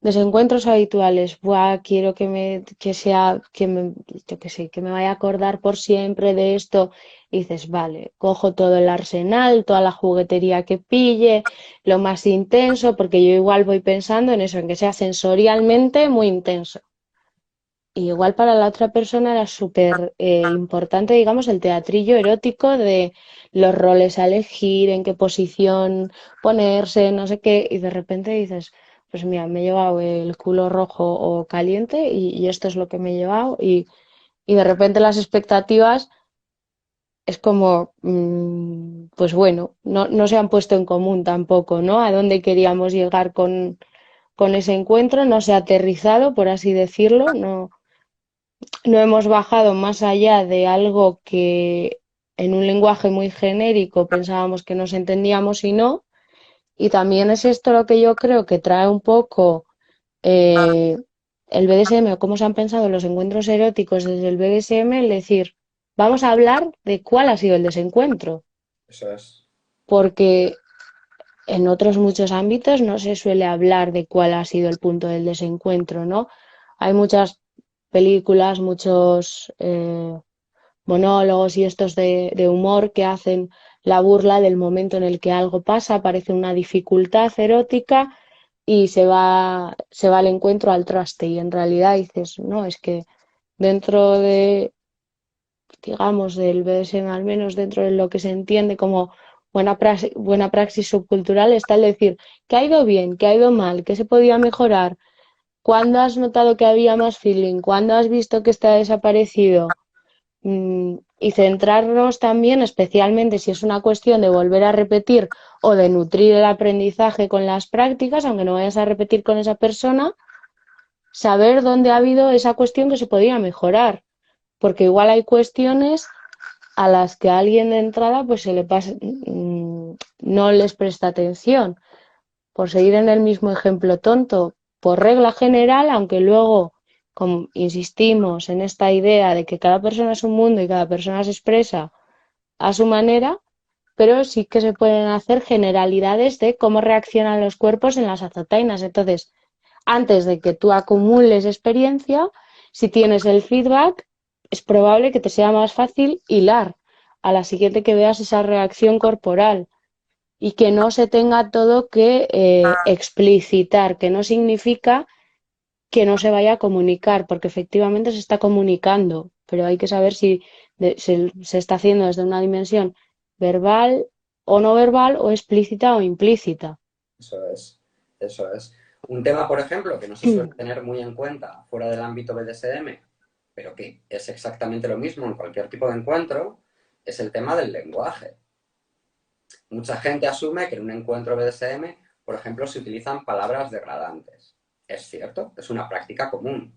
Desencuentros habituales, buah, quiero que sea, yo qué sé, que me vaya a acordar por siempre de esto. Y dices, vale, cojo todo el arsenal, toda la juguetería que pille, lo más intenso, porque yo igual voy pensando en eso, en que sea sensorialmente muy intenso. Y igual para la otra persona era súper importante, digamos, el teatrillo erótico de los roles a elegir, en qué posición ponerse, no sé qué, y de repente dices, pues mira, me he llevado el culo rojo o caliente y esto es lo que me he llevado, y de repente las expectativas es como, pues bueno, no se han puesto en común tampoco, ¿no? A dónde queríamos llegar con ese encuentro, no se ha aterrizado, por así decirlo, no hemos bajado más allá de algo que en un lenguaje muy genérico pensábamos que nos entendíamos y no. Y también es esto lo que yo creo que trae un poco eh, el BDSM o cómo se han pensado los encuentros eróticos desde el BDSM, el decir, vamos a hablar de cuál ha sido el desencuentro, Eso es. porque en otros muchos ámbitos no se suele hablar de cuál ha sido el punto del desencuentro, ¿no? Hay muchas películas, muchos monólogos y estos de humor que hacen la burla del momento en el que algo pasa, aparece una dificultad erótica y se va al encuentro al traste. Y en realidad dices, no, es que dentro de, digamos, del BDSM, al menos dentro de lo que se entiende como buena praxis subcultural, está el decir que ha ido bien, que ha ido mal, que se podía mejorar, cuándo has notado que había más feeling, cuándo has visto que está desaparecido. Y centrarnos también, especialmente si es una cuestión de volver a repetir o de nutrir el aprendizaje con las prácticas, aunque no vayas a repetir con esa persona, saber dónde ha habido esa cuestión que se podía mejorar, porque igual hay cuestiones a las que a alguien de entrada pues se le pasa, no les presta atención. Por seguir en el mismo ejemplo tonto, por regla general, aunque luego, como insistimos en esta idea de que cada persona es un mundo y cada persona se expresa a su manera, pero sí que se pueden hacer generalidades de cómo reaccionan los cuerpos en las azotainas. Entonces, antes de que tú acumules experiencia, si tienes el feedback, es probable que te sea más fácil hilar a la siguiente que veas esa reacción corporal y que no se tenga todo que explicitar, que no significa que no se vaya a comunicar, porque efectivamente se está comunicando, pero hay que saber si se está haciendo desde una dimensión verbal o no verbal o explícita o implícita. Eso es. Eso es. Un tema, por ejemplo, que no se suele tener muy en cuenta fuera del ámbito BDSM, pero que es exactamente lo mismo en cualquier tipo de encuentro, es el tema del lenguaje. Mucha gente asume que en un encuentro BDSM, por ejemplo, se utilizan palabras degradantes. Es cierto, es una práctica común.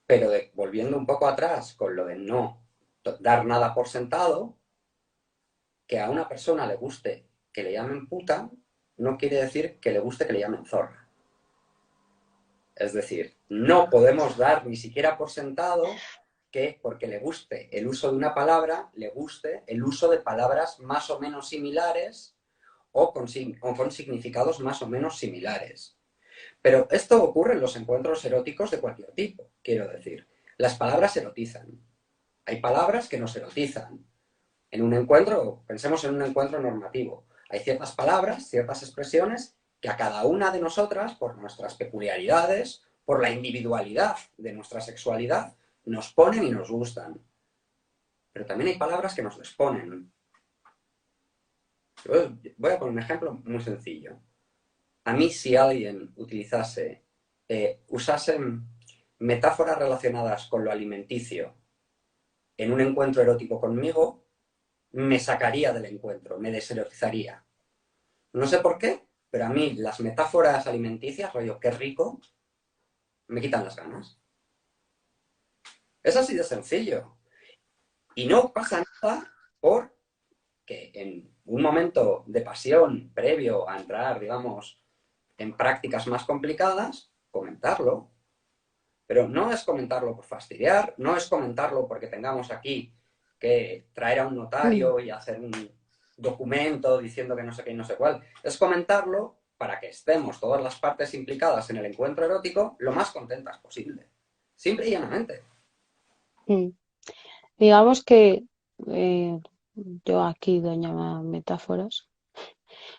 Pero volviendo un poco atrás con lo de no dar nada por sentado, que a una persona le guste que le llamen puta, no quiere decir que le guste que le llamen zorra. Es decir, no podemos dar ni siquiera por sentado que porque le guste el uso de una palabra, le guste el uso de palabras más o menos similares o con significados más o menos similares. Pero esto ocurre en los encuentros eróticos de cualquier tipo, quiero decir. Las palabras erotizan. Hay palabras que nos erotizan. En un encuentro, pensemos en un encuentro normativo, hay ciertas palabras, ciertas expresiones que a cada una de nosotras, por nuestras peculiaridades, por la individualidad de nuestra sexualidad, nos ponen y nos gustan. Pero también hay palabras que nos desponen. Voy a poner un ejemplo muy sencillo. A mí, si alguien usase metáforas relacionadas con lo alimenticio en un encuentro erótico conmigo, me sacaría del encuentro, me deserotizaría. No sé por qué, pero a mí las metáforas alimenticias, rollo, qué rico, me quitan las ganas. Es así de sencillo. Y no pasa nada por que en un momento de pasión previo a entrar, digamos, en prácticas más complicadas, comentarlo. Pero no es comentarlo por fastidiar, no es comentarlo porque tengamos aquí que traer a un notario y hacer un documento diciendo que no sé qué y no sé cuál. Es comentarlo para que estemos todas las partes implicadas en el encuentro erótico lo más contentas posible. Simple y llanamente. Digamos que eh, yo aquí, doña Metáforas,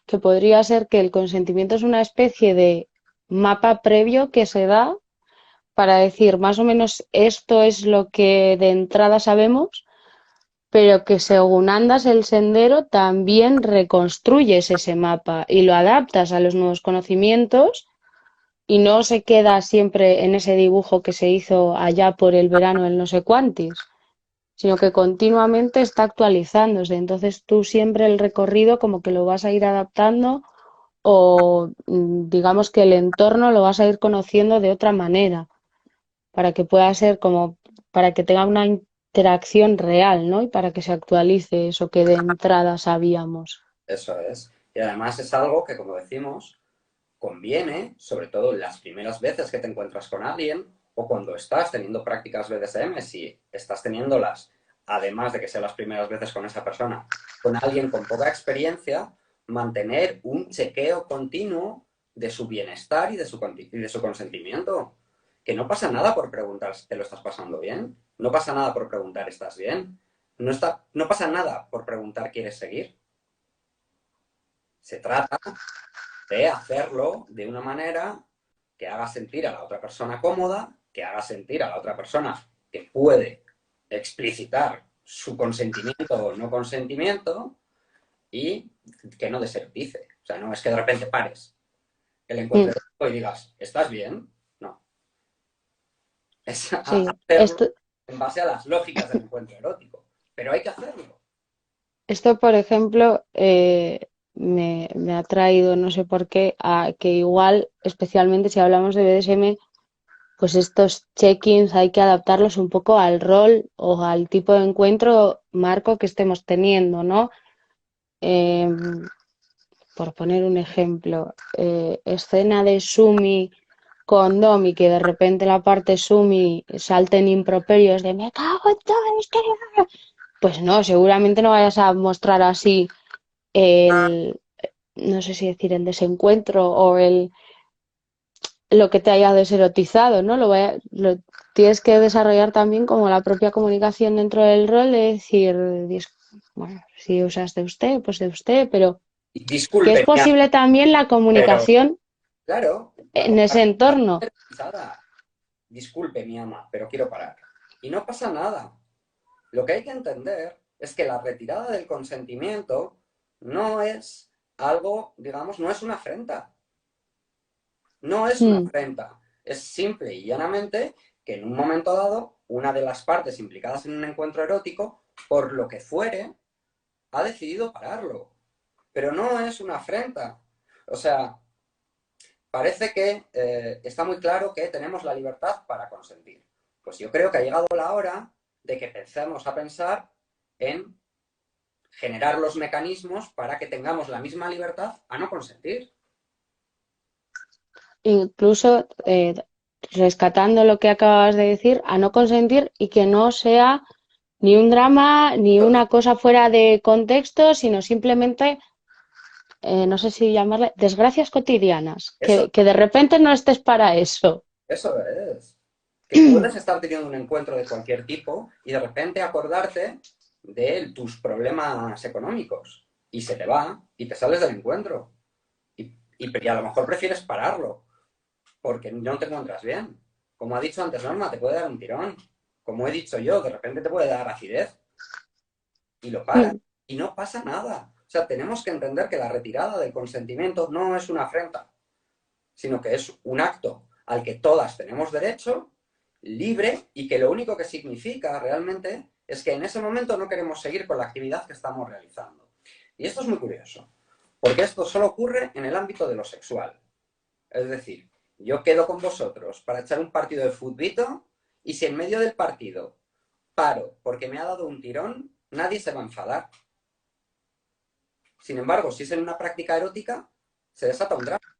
que podría ser que el consentimiento es una especie de mapa previo que se da para decir más o menos esto es lo que de entrada sabemos, pero que según andas el sendero también reconstruyes ese mapa y lo adaptas a los nuevos conocimientos y no se queda siempre en ese dibujo que se hizo allá por el verano el no sé cuántis, sino que continuamente está actualizándose. Entonces tú siempre el recorrido como que lo vas a ir adaptando o digamos que el entorno lo vas a ir conociendo de otra manera para que pueda ser como, para que tenga una interacción real, ¿no? Y para que se actualice eso que de entrada sabíamos. Eso es. Y además es algo que, como decimos, conviene, sobre todo en las primeras veces que te encuentras con alguien o cuando estás teniendo prácticas BDSM, si estás teniéndolas, además de que sean las primeras veces con esa persona, con alguien con poca experiencia, mantener un chequeo continuo de su bienestar y de su consentimiento. Que no pasa nada por preguntar si te lo estás pasando bien, no pasa nada por preguntar ¿estás bien? No pasa nada por preguntar ¿quieres seguir? Se trata de hacerlo de una manera que haga sentir a la otra persona cómoda, que haga sentir a la otra persona que puede explicitar su consentimiento o no consentimiento y que no desertice. O sea, no es que de repente pares el encuentro y digas, ¿estás bien? No. Es Sí, hacerlo en base a las lógicas del encuentro erótico. Pero hay que hacerlo. esto por ejemplo, me ha traído, no sé por qué, a que igual, especialmente si hablamos de BDSM, pues estos check-ins hay que adaptarlos un poco al rol o al tipo de encuentro marco que estemos teniendo, ¿no? Eh, por poner un ejemplo, escena de Sumi con Domi, que de repente la parte Sumi salten improperios de me cago en todo, es que... Pues no, seguramente no vayas a mostrar así el, no sé si decir el desencuentro o el lo que te haya deserotizado, ¿no? Lo tienes que desarrollar también como la propia comunicación dentro del rol, de decir, bueno, si usas de usted, pues de usted, pero Y que es disculpe, posible también la pero comunicación claro, la en ese comunicación entorno. es realizada. Disculpe, mi ama, pero quiero parar. Y no pasa nada. Lo que hay que entender es que la retirada del consentimiento no es algo, digamos, no es una afrenta. No es una Mm, afrenta. Es simple y llanamente que en un momento dado, una de las partes implicadas en un encuentro erótico por lo que fuere, ha decidido pararlo. Pero no es una afrenta. O sea, parece que está muy claro que tenemos la libertad para consentir. Pues yo creo que ha llegado la hora de que empecemos a pensar en generar los mecanismos para que tengamos la misma libertad a no consentir. Incluso rescatando lo que acabas de decir, a no consentir y que no sea ni un drama ni una cosa fuera de contexto, sino simplemente, no sé si llamarle, desgracias cotidianas, Eso, que de repente no estés para eso. eso es. Que puedes estar teniendo un encuentro de cualquier tipo y de repente acordarte de tus problemas económicos y se te va y te sales del encuentro. Y a lo mejor prefieres pararlo porque no te encuentras bien. Como ha dicho antes Norma, te puede dar un tirón. Como he dicho yo, de repente te puede dar acidez y lo paras Mm, y no pasa nada. O sea, tenemos que entender que la retirada del consentimiento no es una afrenta, sino que es un acto al que todas tenemos derecho, libre, y que lo único que significa realmente es que en ese momento no queremos seguir con la actividad que estamos realizando. Y esto es muy curioso, porque esto solo ocurre en el ámbito de lo sexual. Es decir, yo quedo con vosotros para echar un partido de futbito y si en medio del partido paro porque me ha dado un tirón, nadie se va a enfadar. Sin embargo, si es en una práctica erótica, se desata un drama.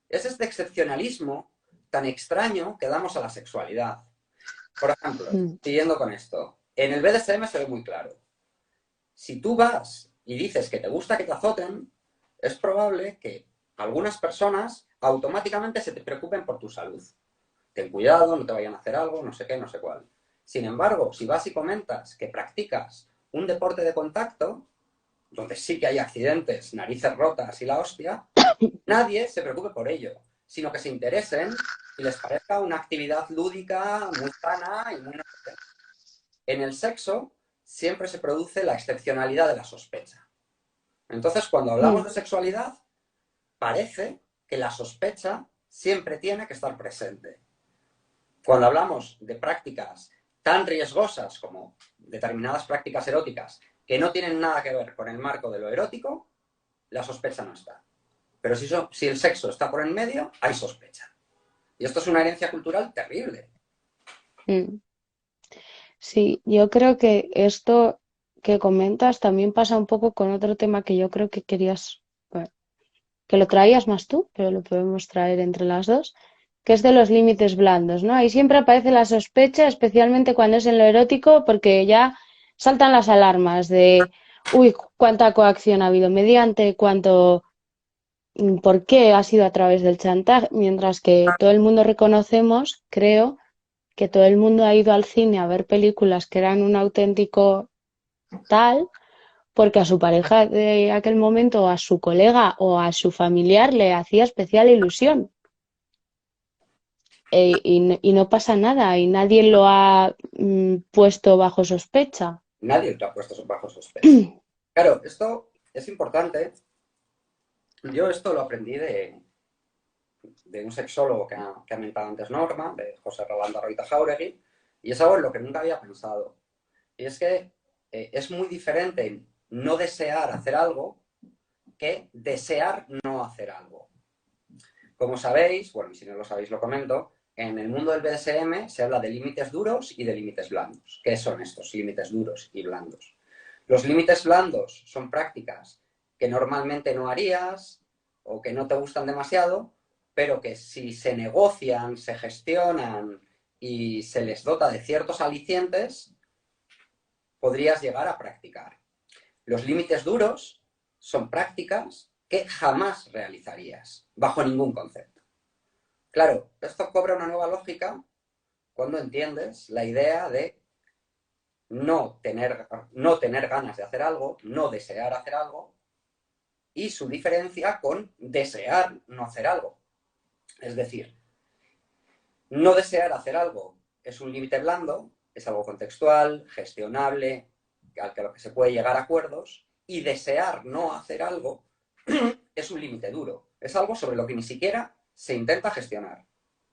Es este excepcionalismo tan extraño que damos a la sexualidad. Por ejemplo, mm, siguiendo con esto, en el BDSM se ve muy claro. Si tú vas y dices que te gusta que te azoten, es probable que algunas personas automáticamente se te preocupen por tu salud. Ten cuidado, no te vayan a hacer algo, no sé qué, no sé cuál. Sin embargo, si vas y comentas que practicas un deporte de contacto, donde sí que hay accidentes, narices rotas y la hostia, nadie se preocupe por ello, sino que se interesen y les parezca una actividad lúdica, muy sana y muy... En el sexo siempre se produce la excepcionalidad de la sospecha. Entonces, cuando hablamos mm. de sexualidad, parece que la sospecha siempre tiene que estar presente. Cuando hablamos de prácticas tan riesgosas como determinadas prácticas eróticas que no tienen nada que ver con el marco de lo erótico, la sospecha no está. Pero si el sexo está por en medio, hay sospecha. Y esto es una herencia cultural terrible. Mm. Sí, yo creo que esto que comentas también pasa un poco con otro tema que yo creo que querías, bueno, que lo traías más tú, pero lo podemos traer entre las dos, que es de los límites blandos, ¿no? Ahí siempre aparece la sospecha, especialmente cuando es en lo erótico, porque ya saltan las alarmas de, uy, cuánta coacción ha habido mediante, cuánto, por qué ha sido a través del chantaje, mientras que todo el mundo reconocemos, creo, que todo el mundo ha ido al cine a ver películas que eran un auténtico tal, porque a su pareja de aquel momento, o a su colega o a su familiar le hacía especial ilusión. Y no pasa nada y nadie lo ha puesto bajo sospecha. Nadie lo ha puesto bajo sospecha. Claro, esto es importante. Yo esto lo aprendí de un sexólogo que ha mentado antes Norma, de José Rolando Roita Jauregui, y es algo en lo que nunca había pensado. Y es que es muy diferente no desear hacer algo que desear no hacer algo. Como sabéis, bueno, y si no lo sabéis lo comento, en el mundo del BDSM se habla de límites duros y de límites blandos. ¿Qué son estos límites duros y blandos? Los límites blandos son prácticas que normalmente no harías o que no te gustan demasiado, pero que si se negocian, se gestionan y se les dota de ciertos alicientes, podrías llegar a practicar. Los límites duros son prácticas que jamás realizarías, bajo ningún concepto. Claro, esto cobra una nueva lógica cuando entiendes la idea de no tener ganas de hacer algo, no desear hacer algo, y su diferencia con desear no hacer algo. Es decir, no desear hacer algo es un límite blando, es algo contextual, gestionable, al que lo que se puede llegar a acuerdos, y desear no hacer algo es un límite duro, es algo sobre lo que ni siquiera se intenta gestionar.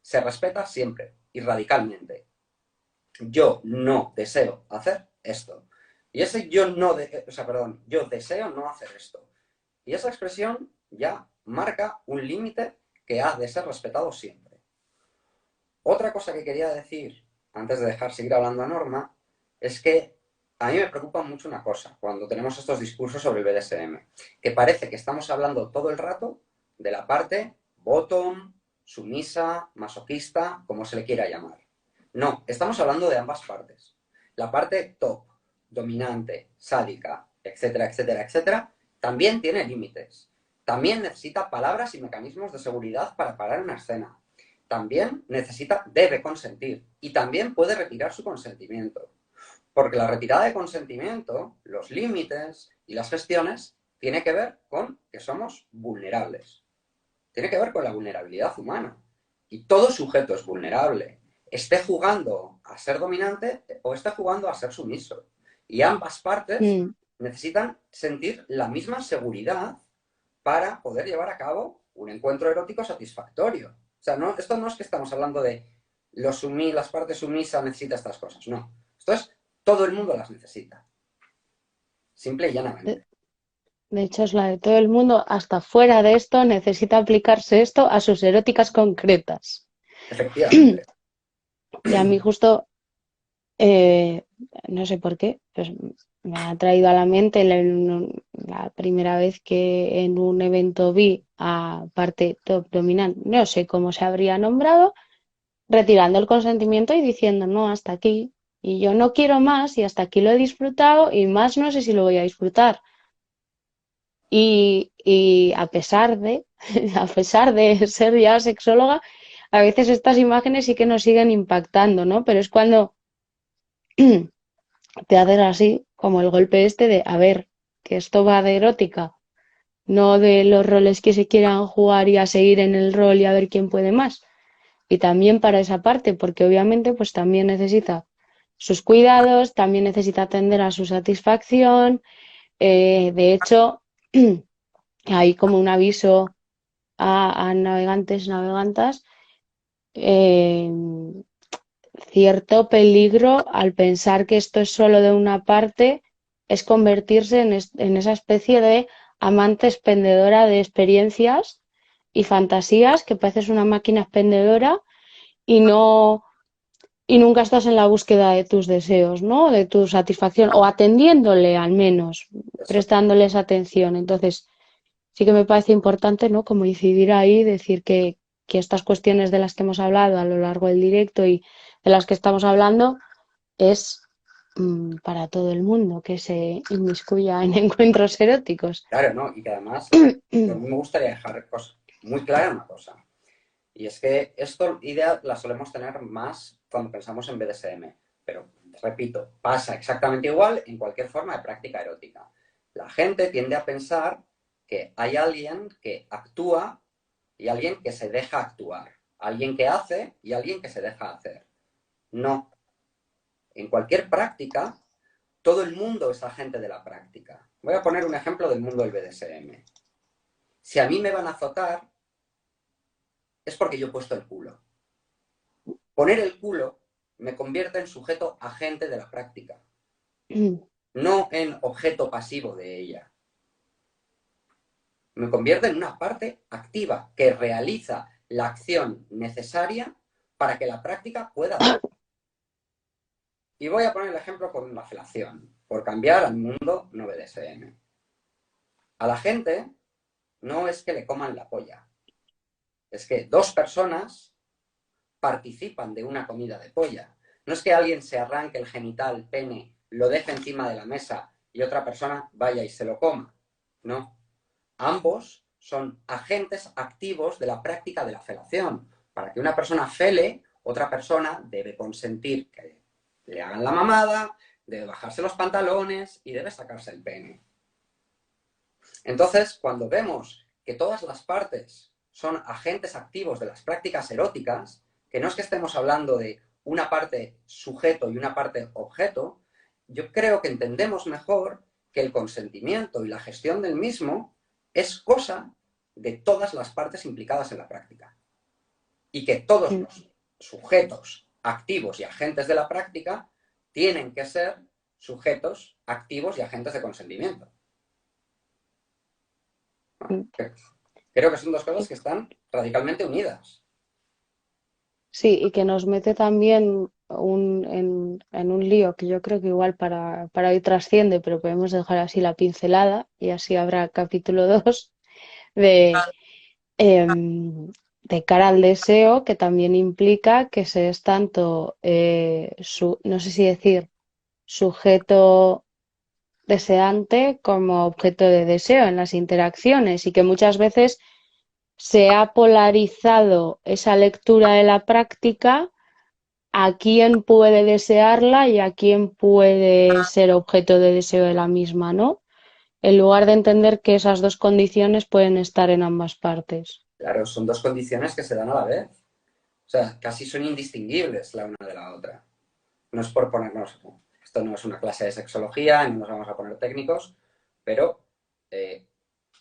Se respeta siempre y radicalmente. yo no deseo hacer esto. Y ese yo no, perdón, yo deseo no hacer esto. Y esa expresión ya marca un límite que ha de ser respetado siempre. Otra cosa que quería decir, antes de dejar seguir hablando a Norma, es que a mí me preocupa mucho una cosa cuando tenemos estos discursos sobre el BDSM, que parece que estamos hablando todo el rato de la parte bottom, sumisa, masoquista, como se le quiera llamar. No, estamos hablando de ambas partes. La parte top, dominante, sádica, etcétera, etcétera, etcétera, también tiene límites. También necesita palabras y mecanismos de seguridad para parar una escena. También debe consentir y también puede retirar su consentimiento. Porque la retirada de consentimiento, los límites y las gestiones, tiene que ver con que somos vulnerables. Tiene que ver con la vulnerabilidad humana. Y todo sujeto es vulnerable. Esté jugando a ser dominante o esté jugando a ser sumiso. Y ambas partes necesitan sentir la misma seguridad para poder llevar a cabo un encuentro erótico satisfactorio. O sea, esto no es que estamos hablando de las partes sumisas necesitan estas cosas, no. Esto es, todo el mundo las necesita. Simple y llanamente. De hecho, es la de todo el mundo, hasta fuera de esto, necesita aplicarse esto a sus eróticas concretas. Efectivamente. Y a mí justo, no sé por qué, pues me ha traído a la mente la primera vez que en un evento vi a parte top dominante, no sé cómo se habría nombrado, retirando el consentimiento y diciendo, no, hasta aquí. Y yo no quiero más y hasta aquí lo he disfrutado y más no sé si lo voy a disfrutar. Y a pesar de, a pesar de ser ya sexóloga, a veces estas imágenes sí que nos siguen impactando, ¿no? Pero es cuando te haces así, como el golpe este de, a ver, que esto va de erótica, no de los roles que se quieran jugar y a seguir en el rol y a ver quién puede más. Y también para esa parte, porque obviamente pues también necesita sus cuidados, también necesita atender a su satisfacción. De hecho, hay como un aviso a navegantes, navegantas, eh, cierto peligro al pensar que esto es solo de una parte, es convertirse en esa especie de amante expendedora de experiencias y fantasías, que pareces una máquina expendedora y no y nunca estás en la búsqueda de tus deseos, ¿no? De tu satisfacción, o atendiéndole al menos, Eso. prestándoles atención. Entonces, sí que me parece importante, ¿no? Como incidir ahí, decir que estas cuestiones de las que hemos hablado a lo largo del directo y de las que estamos hablando es para todo el mundo que se inmiscuya en encuentros eróticos. Claro, ¿no? Y que además, yo a mí me gustaría dejar muy clara una cosa. Y es que esta idea la solemos tener más cuando pensamos en BDSM. Pero, repito, pasa exactamente igual en cualquier forma de práctica erótica. La gente tiende a pensar que hay alguien que actúa y alguien que se deja actuar. Alguien que hace y alguien que se deja hacer. No. En cualquier práctica, todo el mundo es agente de la práctica. Voy a poner un ejemplo del mundo del BDSM. Si a mí me van a azotar, es porque yo he puesto el culo. Poner el culo me convierte en sujeto agente de la práctica, no en objeto pasivo de ella. Me convierte en una parte activa que realiza la acción necesaria para que la práctica pueda dar. Y voy a poner el ejemplo con la felación, por cambiar al mundo no BDSM. A la gente no es que le coman la polla, es que dos personas participan de una comida de polla. No es que alguien se arranque el genital, pene, lo deje encima de la mesa y otra persona vaya y se lo coma. No. Ambos son agentes activos de la práctica de la felación. Para que una persona fele, otra persona debe consentir que le hagan la mamada, debe bajarse los pantalones y debe sacarse el pene. Entonces, cuando vemos que todas las partes son agentes activos de las prácticas eróticas, que no es que estemos hablando de una parte sujeto y una parte objeto, yo creo que entendemos mejor que el consentimiento y la gestión del mismo es cosa de todas las partes implicadas en la práctica. Y que todos los sujetos activos y agentes de la práctica tienen que ser sujetos activos y agentes de consentimiento. Creo que son dos cosas que están radicalmente unidas. Sí, y que nos mete también en un lío que yo creo que igual para hoy trasciende, pero podemos dejar así la pincelada y así habrá capítulo 2 de, de cara al deseo, que también implica que se es tanto, no sé si decir, sujeto deseante como objeto de deseo en las interacciones y que muchas veces se ha polarizado esa lectura de la práctica a quién puede desearla y a quién puede ser objeto de deseo de la misma, ¿no? En lugar de entender que esas dos condiciones pueden estar en ambas partes. Claro, son dos condiciones que se dan a la vez. O sea, casi son indistinguibles la una de la otra. No es por ponernos... Esto no es una clase de sexología, no nos vamos a poner técnicos, pero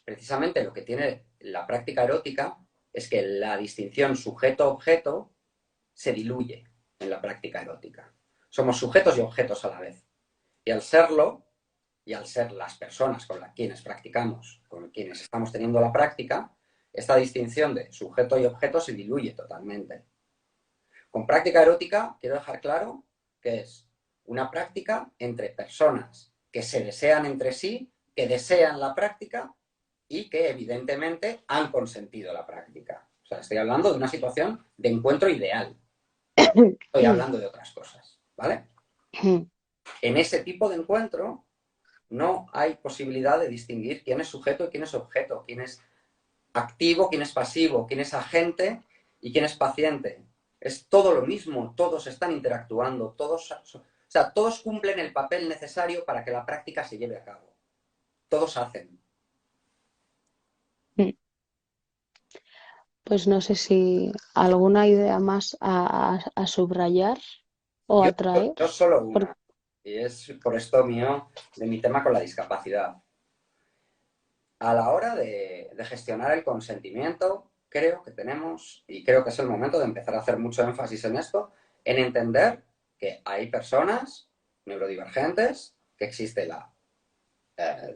precisamente lo que tiene la práctica erótica es que la distinción sujeto-objeto se diluye en la práctica erótica. Somos sujetos y objetos a la vez. Y al serlo, y al ser las personas con quienes practicamos, con quienes estamos teniendo la práctica, esta distinción de sujeto y objeto se diluye totalmente. Con práctica erótica quiero dejar claro que es una práctica entre personas que se desean entre sí, que desean la práctica y que evidentemente han consentido la práctica. O sea, estoy hablando de una situación de encuentro ideal. Estoy hablando de otras cosas, ¿vale? En ese tipo de encuentro no hay posibilidad de distinguir quién es sujeto y quién es objeto, quién es activo, quién es pasivo, quién es agente y quién es paciente. Es todo lo mismo, todos están interactuando, todos cumplen el papel necesario para que la práctica se lleve a cabo. Todos hacen. Pues no sé si alguna idea más a subrayar o Yo, a traer. yo solo Por- una, y es por esto mío de mi tema con la discapacidad. A la hora de gestionar el consentimiento, creo que tenemos, y creo que es el momento de empezar a hacer mucho énfasis en esto, en entender que hay personas neurodivergentes, que existe la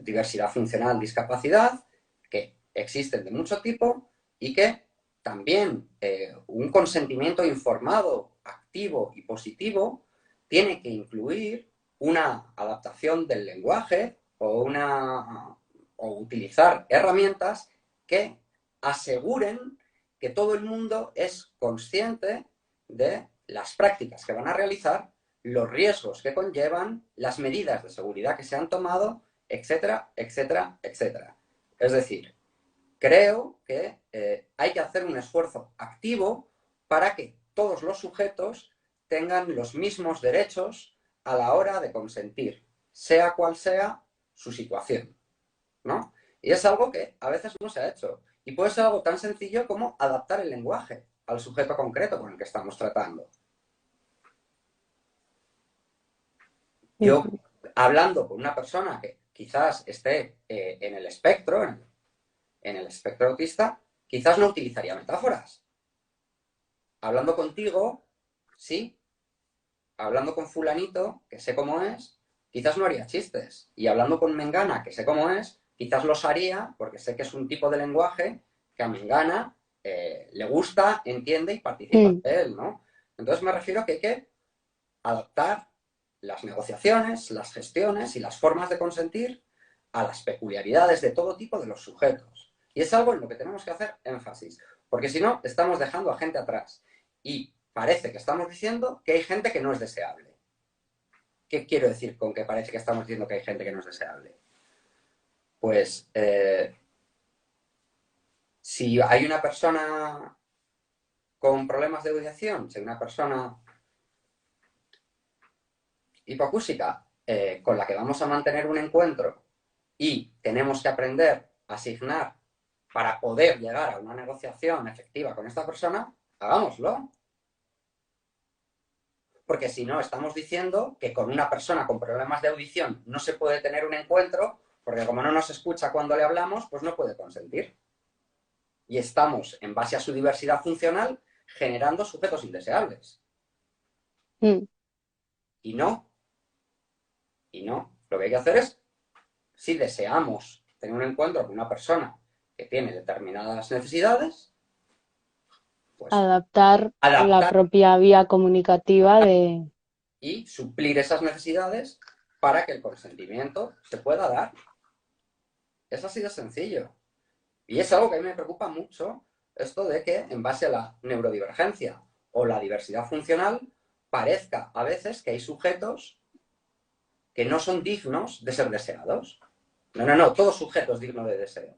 diversidad funcional, discapacidad, que existen de mucho tipo y que también un consentimiento informado, activo y positivo tiene que incluir una adaptación del lenguaje o utilizar herramientas que aseguren que todo el mundo es consciente de las prácticas que van a realizar, los riesgos que conllevan, las medidas de seguridad que se han tomado, etcétera, etcétera, etcétera. Es decir, creo que hay que hacer un esfuerzo activo para que todos los sujetos tengan los mismos derechos a la hora de consentir, sea cual sea su situación, ¿no? Y es algo que a veces no se ha hecho. Y puede ser algo tan sencillo como adaptar el lenguaje al sujeto concreto con el que estamos tratando. Yo, hablando con una persona que quizás esté en el espectro, en el espectro autista, quizás no utilizaría metáforas. Hablando contigo, sí. Hablando con fulanito, que sé cómo es, quizás no haría chistes. Y hablando con Mengana, que sé cómo es, quizás los haría porque sé que es un tipo de lenguaje que a Mengana le gusta, entiende y participa de él, ¿no? Entonces me refiero a que hay que adaptar las negociaciones, las gestiones y las formas de consentir a las peculiaridades de todo tipo de los sujetos. Y es algo en lo que tenemos que hacer énfasis, porque si no, estamos dejando a gente atrás. Y parece que estamos diciendo que hay gente que no es deseable. ¿Qué quiero decir con que parece que estamos diciendo que hay gente que no es deseable? Pues si hay una persona con problemas de audición, si hay una persona hipacúsica con la que vamos a mantener un encuentro y tenemos que aprender a asignar para poder llegar a una negociación efectiva con esta persona, hagámoslo. Porque si no, estamos diciendo que con una persona con problemas de audición no se puede tener un encuentro, porque como no nos escucha cuando le hablamos, pues no puede consentir. Y estamos, en base a su diversidad funcional, generando sujetos indeseables. mm, Y no, y no. Lo que hay que hacer es, si deseamos tener un encuentro con una persona que tiene determinadas necesidades, pues adaptar la adaptar propia vía comunicativa de... y suplir esas necesidades para que el consentimiento se pueda dar. Es así de sencillo. Y es algo que a mí me preocupa mucho, esto de que en base a la neurodivergencia o la diversidad funcional, parezca a veces que hay sujetos que no son dignos de ser deseados. No, no, no, todo sujeto es digno de deseo.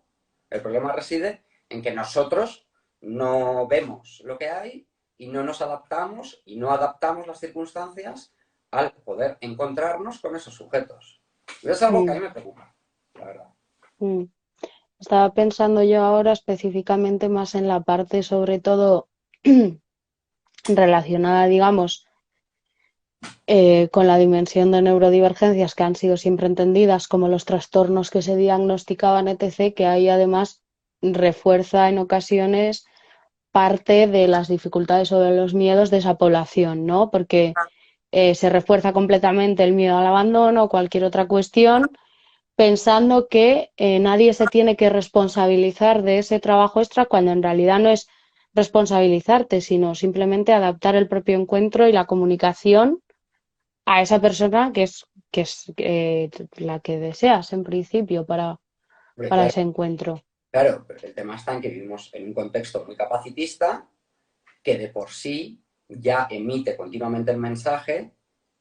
El problema reside en que nosotros no vemos lo que hay y no nos adaptamos y no adaptamos las circunstancias al poder encontrarnos con esos sujetos. Y es algo que a mí Mm, me preocupa, la verdad. mm. Estaba pensando yo ahora específicamente más en la parte, sobre todo relacionada, digamos, con la dimensión de neurodivergencias que han sido siempre entendidas como los trastornos que se diagnosticaban, etc., que ahí además refuerza en ocasiones parte de las dificultades o de los miedos de esa población, ¿no? Porque se refuerza completamente el miedo al abandono o cualquier otra cuestión, pensando que nadie se tiene que responsabilizar de ese trabajo extra cuando en realidad no es responsabilizarte, sino simplemente adaptar el propio encuentro y la comunicación a esa persona que es la que deseas en principio Porque para claro, ese encuentro. claro, pero el tema está en que vivimos en un contexto muy capacitista que de por sí ya emite continuamente el mensaje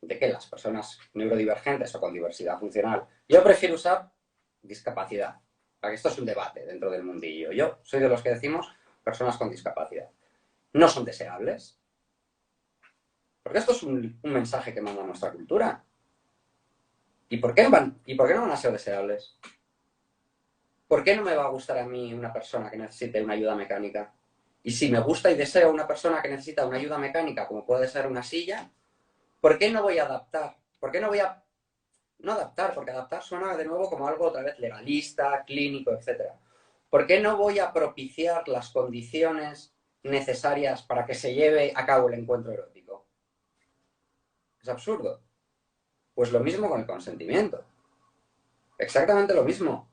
de que las personas neurodivergentes o con diversidad funcional, yo prefiero usar discapacidad, para que esto es un debate dentro del mundillo. Yo soy de los que decimos personas con discapacidad. No son deseables, porque esto es un mensaje que manda nuestra cultura. ¿Y por qué no van a ser deseables? ¿Por qué no me va a gustar a mí una persona que necesite una ayuda mecánica? Y si me gusta y deseo una persona que necesita una ayuda mecánica, como puede ser una silla, ¿por qué no voy a adaptar? ¿Por qué no voy a no adaptar? Porque adaptar suena de nuevo como algo otra vez legalista, clínico, etcétera. ¿Por qué no voy a propiciar las condiciones necesarias para que se lleve a cabo el encuentro erótico? Es absurdo. Pues lo mismo con el consentimiento. Exactamente lo mismo.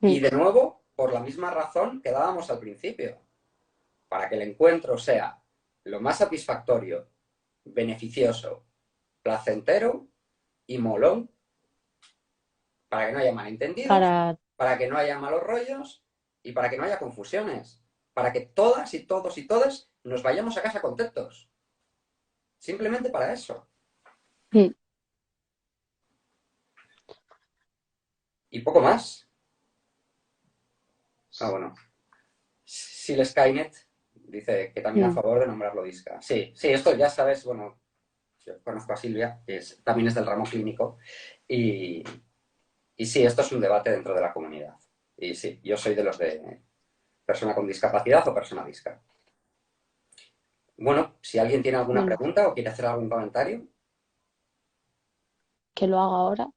Y Mm. de nuevo, por la misma razón que dábamos al principio. Para que el encuentro sea lo más satisfactorio, beneficioso, placentero y molón, para que no haya malentendidos, Para, para que no haya malos rollos y para que no haya confusiones, para que todas y todos y todas nos vayamos a casa contentos. Simplemente para eso. mm, Y poco más. Ah, bueno. Sil Skynet dice que también a mm. favor de nombrarlo disca. Sí, sí, esto ya sabes, bueno, yo conozco a Silvia, que también es del ramo clínico, y, y sí, esto es un debate dentro de la comunidad. Y sí, yo soy de los de persona con discapacidad o persona disca. Bueno, si alguien tiene alguna Bueno, pregunta o quiere hacer algún comentario, que lo haga ahora.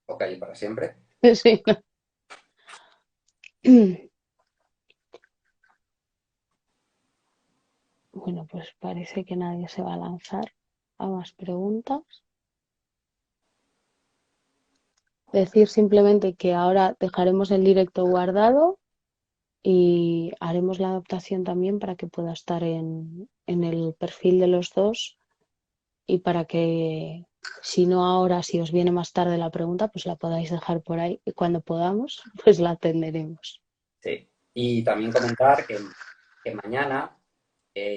o calle para siempre. Sí, no. Bueno, pues parece que nadie se va a lanzar a más preguntas. Decir simplemente que ahora dejaremos el directo guardado y haremos la adaptación también para que pueda estar en el perfil de los dos y para que, si no ahora, si os viene más tarde la pregunta, pues la podáis dejar por ahí y cuando podamos, pues la atenderemos. Sí. Y también comentar que mañana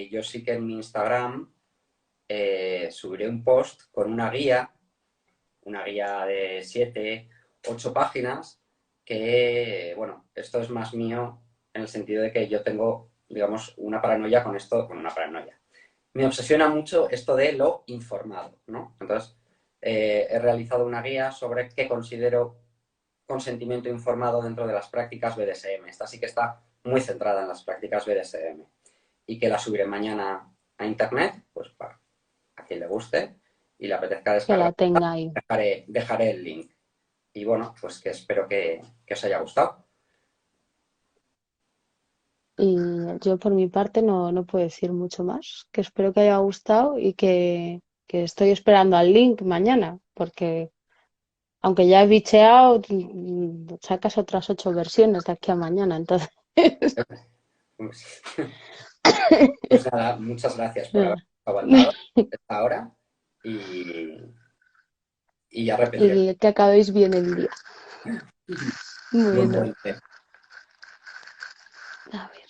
yo sí que en mi Instagram subiré un post con una guía de 7, 8 páginas, que, bueno, esto es más mío en el sentido de que yo tengo, digamos, una paranoia con esto, con una paranoia. Me obsesiona mucho esto de lo informado, ¿no? Entonces, he realizado una guía sobre qué considero consentimiento informado dentro de las prácticas BDSM. Esta sí que está muy centrada en las prácticas BDSM y que la subiré mañana a internet, pues para a quien le guste y le apetezca Que descargar, la tengáis. dejaré el link. Y bueno, pues que espero que os haya gustado. Y yo por mi parte no puedo decir mucho más, que espero que haya gustado y que que estoy esperando al link mañana, porque aunque ya he bicheado, sacas otras 8 versiones de aquí a mañana, entonces... Pues, pues nada, muchas gracias por haber nada. aguantado esta hora y, y ya repetiré. Y que acabéis bien el día. Buen Bueno, puente. a ver.